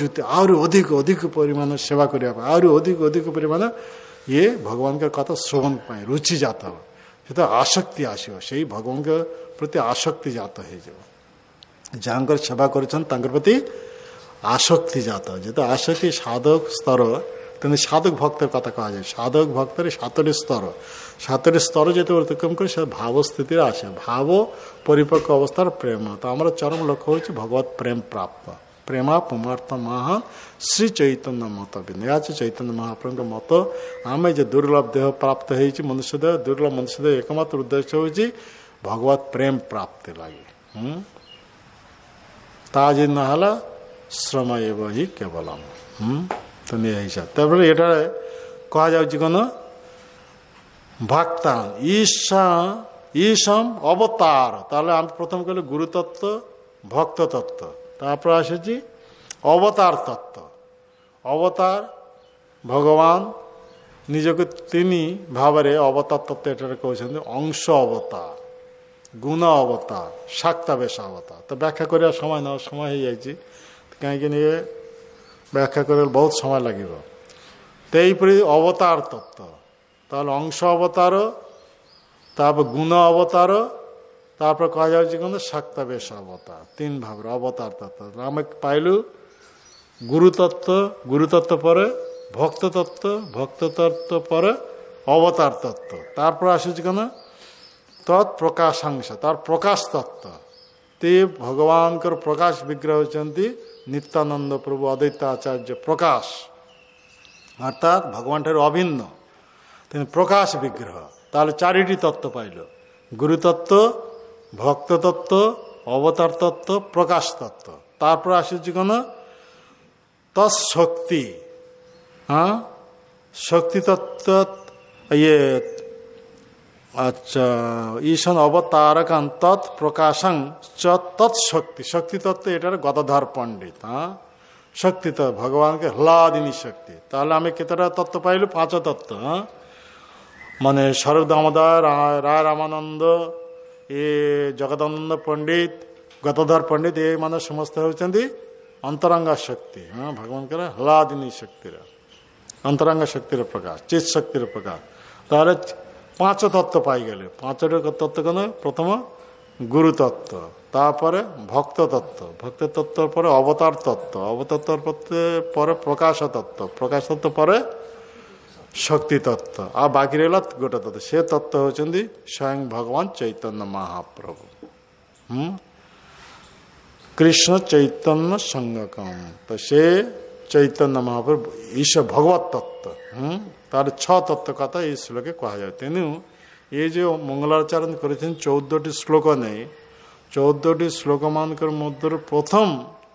अधिक अधिक परिमाण सेवा करने अधिक अधिक परिमाण ये भगवान का कथा श्रवण पाए रुचि जाता हो से आसक्ति आसो से भगवान के प्रति आसक्ति जात हो जहाँ सेवा कर प्रति आसक्ति जात जो आसक्ति साधक स्तर तेना साधक भक्तर कथा कह जाए साधक भक्तर सातटी स्तर जो अतिक्रम कर भाव स्थिति आसे भाव परिपक्व अवस्थार प्रेम तो आम चरम लक्ष्य हूँ भगवत प्रेम प्राप्त प्रेमा पुमार्थ महा श्री चैतन्य मत विनया चैतन्य महाप्रभु मत आम जो दुर्लभ देह प्राप्त हो मनुष्य देह दुर्लभ मनुष्य देह एकमात्र उद्देश्य हूँ भगवत प्रेम प्राप्ति लगे ताजी नहला श्रम एवं ही केवलम तो नहीं हिसाब तब ये कह जा कौन भक्तान ईशम अवतार ताले आम प्रथम कहले गुरुतत्व भक्त तत्व तापर आसी अवतार तत्व अवतार भगवान निजक तीन भाव अवतार तत्व ये कहते अंश अवतार गुण अवतार शाक्तावेश अवतार तो व्याख्या कर समय न समय हो जाए कहीं व्याख्या कर बहुत समय लगे तईपरी अवतार तत्व ताल अंश अवतार तापर गुण अवतार तापर कह जा शाक्तावेश अवतार तीन भाव अवतार तत्व आम पाइलु गुरुतत्व पर भक्त तत्व पर अवतार तत्व तापर आसूँ कौन तत्प्रकाशांश तार प्रकाश तत्व ते भगवान प्रकाश विग्रह होती नित्यानंद प्रभु अद्वैत आचार्य प्रकाश अर्थात भगवान ठार अभिन्न तेन प्रकाश विग्रह ताले चारिटी तत्व पाइल गुरुतत्व भक्त तत्व अवतार तत्व प्रकाश तत्व तापर आसूँ कौन तत्शक्ति हाँ शक्ति तत्व ये अच्छा ईशन अवतारकान तत्प्रकाशं च तत्शक्ति शक्ति तत्व ये गदाधर पंडित हाँ शक्ति तत्व भगवान के हलादिनी शक्ति ताले आम केतटा तत्व पाइलु पांच तत्व हाँ माने शरद दामोदर राय रामानंद ये जगदानंद पंडित गदाधर पंडित ये मान समस्त होती अंतरंगा शक्ति हाँ भगवान के हलादिनी शक्तिर अंतरंगा शक्तिर प्रकाश चित शक्तिर प्रकाश ताले पांच तत्व पाई गले पांच तत्व कौन प्रथम गुरु तत्व तापर भक्त तत्व पर अवतार तत्व पर प्रकाश तत्व पर शक्ति तत्व आ बाकी रहा गोटे तत्व से तत्व होती स्वयं भगवान चैतन्य महाप्रभु कृष्ण चैतन्य संगकम तो से चैतन्य महाप्रभु ईश्वर भगवत तत्व तार छ तत्व कथा ये श्लोके कह जाए तेणु ये जो मंगलाचरण कर 14टी श्लोक नहीं 14टी श्लोक मान मध्य प्रथम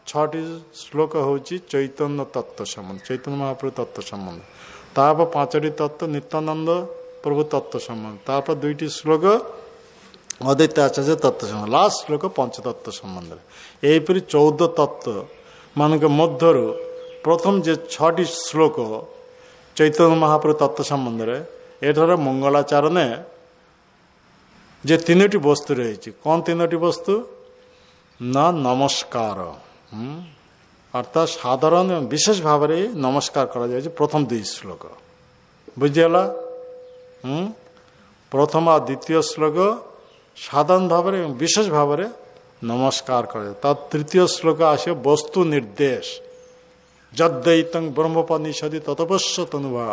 6टी श्लोक हूँ चैतन्य तत्व संबंध चैतन्य महाप्रभु तत्व संबंध तापर 5टी तत्व नित्यानंद प्रभु तत्व संबंध तापर 2टी श्लोक अद्वैत आचार्य तत्व संबंध लास्ट श्लोक पंचतत्व संबंध यहीपरि 14 तत्व मान मध्य प्रथम जो 6टी श्लोक चैतन्य महाप्रभु तत्व संबंध एठार मंगलाचरण जे 3टी वस्तु रही कौन 3टी वस्तु न नमस्कार अर्थात साधारण विशेष भाव में नमस्कार करा जाए प्रथम 2 श्लोक बुझीगला प्रथम और द्वितीय श्लोक साधारण भाव में विशेष भाव में नमस्कार कर तृतीय श्लोक आस वस्तु निर्देश जद्दैतं ब्रह्मोपनिषदि ततपश्य तनुभा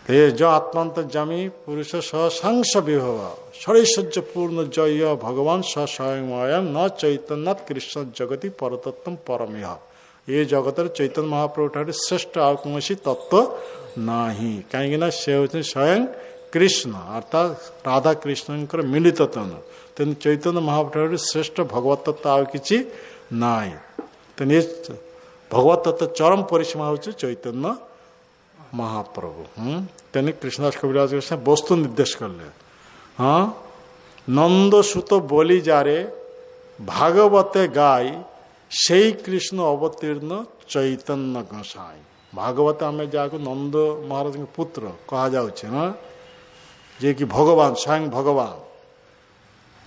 हे जो आत्मांत जमी पुरुष सहसांश विभव षड़ैश्वर्य पूर्ण जय भगवान स स्वयं न चैतन्य कृष्ण जगति परतत्व परमिह ये जगत चैतन्य महाप्रभु ठारे श्रेष्ठ आ कौन तत्व नाही कहीं से होते स्वयं कृष्ण अर्थात राधा कृष्ण मिलित तन तेन चैतन्य महाप्रभु श्रेष्ठ भगवत तत्व आ कि नाई तेन भगवत तत्व चरम परिसीमा हूँ चैतन्य महाप्रभु तेने कृष्णदास कविराज वस्तु निर्देश करले हाँ नंद सुत बोली जारे भागवते गाय से कृष्ण अवतीर्ण चैतन्य गोसाई भागवत आम जहाँ नंद महाराज के पुत्र कह जाए जे कि भगवान स्वयं भगवान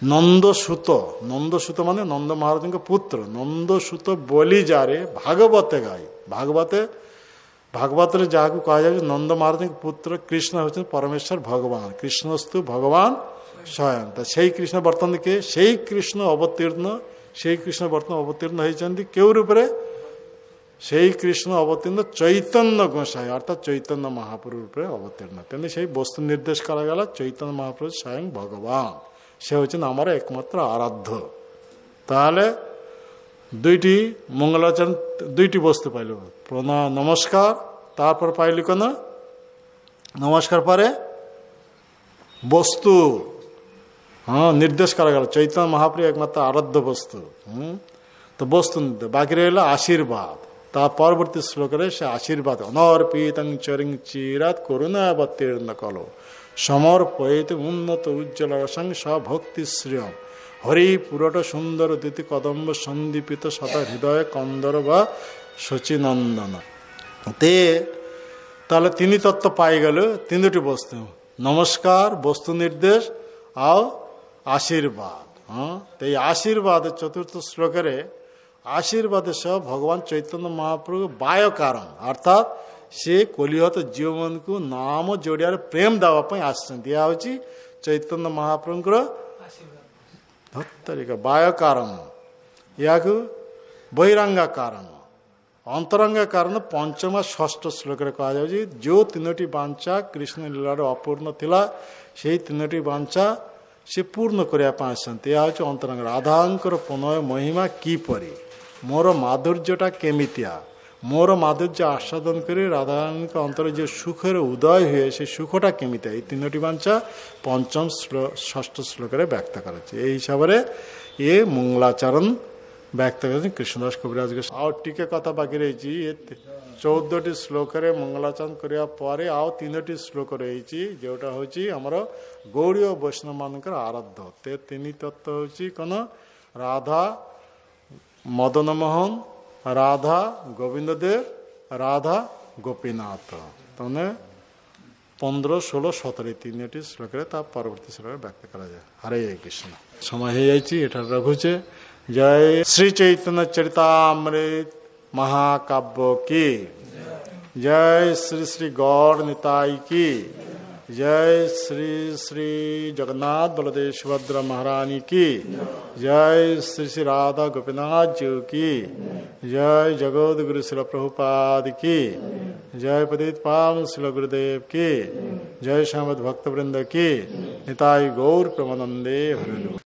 नंदसूत माने नंद महाराज के पुत्र नंदसूत बोली जारे भागवते गाय भागवते भागवत जहाँ कह जाए नंद महाराज पुत्र कृष्ण होते परमेश्वर भगवान कृष्णस्तु भगवान स्वयं तो से कृष्ण बर्तमान किए से कृष्ण अवतीर्ण होती क्यों रूप से कृष्ण अवतीर्ण चैतन्य गोसाई अर्थात चैतन्य महाप्रभु रूप अवतीर्ण तेना से वस्तु निर्देश करागला चैतन्य महाप्रभु स्वयं भगवान से हूँ आमर एकमात्र आराध्य ताहले दुईटी मंगलाचरण दुईटी वस्तु पाइल प्रणाम नमस्कार तारपर पाइलु कन नमस्कार पर वस्तु हाँ निर्देश करागला चैतन्य महाप्रभु एकमात्र आराध्य वस्तु तो वस्तु बाकी रहा आशीर्वाद ता परवर्ती श्लोक से आशीर्वाद अनर्पित चरिंग चिरात करुणावतीर्ण कलो समर्पयित उन्नत उज्ज्वल रसंग भक्ति श्रियम हरि पुरट सुंदर द्युति कदम्ब संदीपित शत हृदय कंदर व शचीनंदन ते ताले तीन तत्व पाईगले तीनोटी वस्तु नमस्कार वस्तु निर्देश आओ आशीर्वाद हाँ तो आशीर्वाद चतुर्थ श्लोक आशीर्वाद सह भगवान चैतन्य महाप्रभु बाय कारण अर्थात से कलिहत जीव मन को नाम जोड़िया प्रेम देवाई आया चैतन्य महाप्रभुर धत्तरिका बाय कारण या बहिरांगा कारण अंतरंगा कारण पंचम षष्ठ श्लोक कह जो तीनोटी बांछा कृष्ण लीलार अपूर्ण थिला से तीनोटी बांछा से पूर्ण करते यह हूँ अंतरंग राधांकर पुनः महिमा किपरि मोर माधुर्यटा केमितिया मोर माधुर्य आस्वादन कर राधा अंतर जो सुखर उदय हुए से सुखटा केमितिया ये तीनोटी बांछा पंचम षष्ठ श्लोक व्यक्त कर हिसाब से ये मंगलाचरण व्यक्त कर कृष्णदास कविराज और टीके कथा बाकी रही 14टी श्लोक मंगलाचरण करने पर आउ 3टी श्लोक रही जोटा हूँ आमर गौड़ी वैष्णव मान आराध्य ते तीन तत्व हूँ कौन राधा मदन मोहन राधा गोविंद देव राधा गोपीनाथ तने 15, 16, 17 तीनोटी श्लोक परवर्ती श्लोक व्यक्त करा जाए हरे कृष्ण समय हो जाए रघुचे जय श्री चैतन्य चरितामृत महाकाव्य की जय श्री श्री गौर निताई की जय श्री श्री जगन्नाथ बलदेव सुभद्रा महारानी की जय श्री श्री राधा गोपीनाथ जी की जय जगत गुरु श्री प्रभुपाद की जय पतित पावन श्री गुरुदेव की जय श्रीमद् भक्त वृंद की निताई गौर प्रेमानंदे हरे।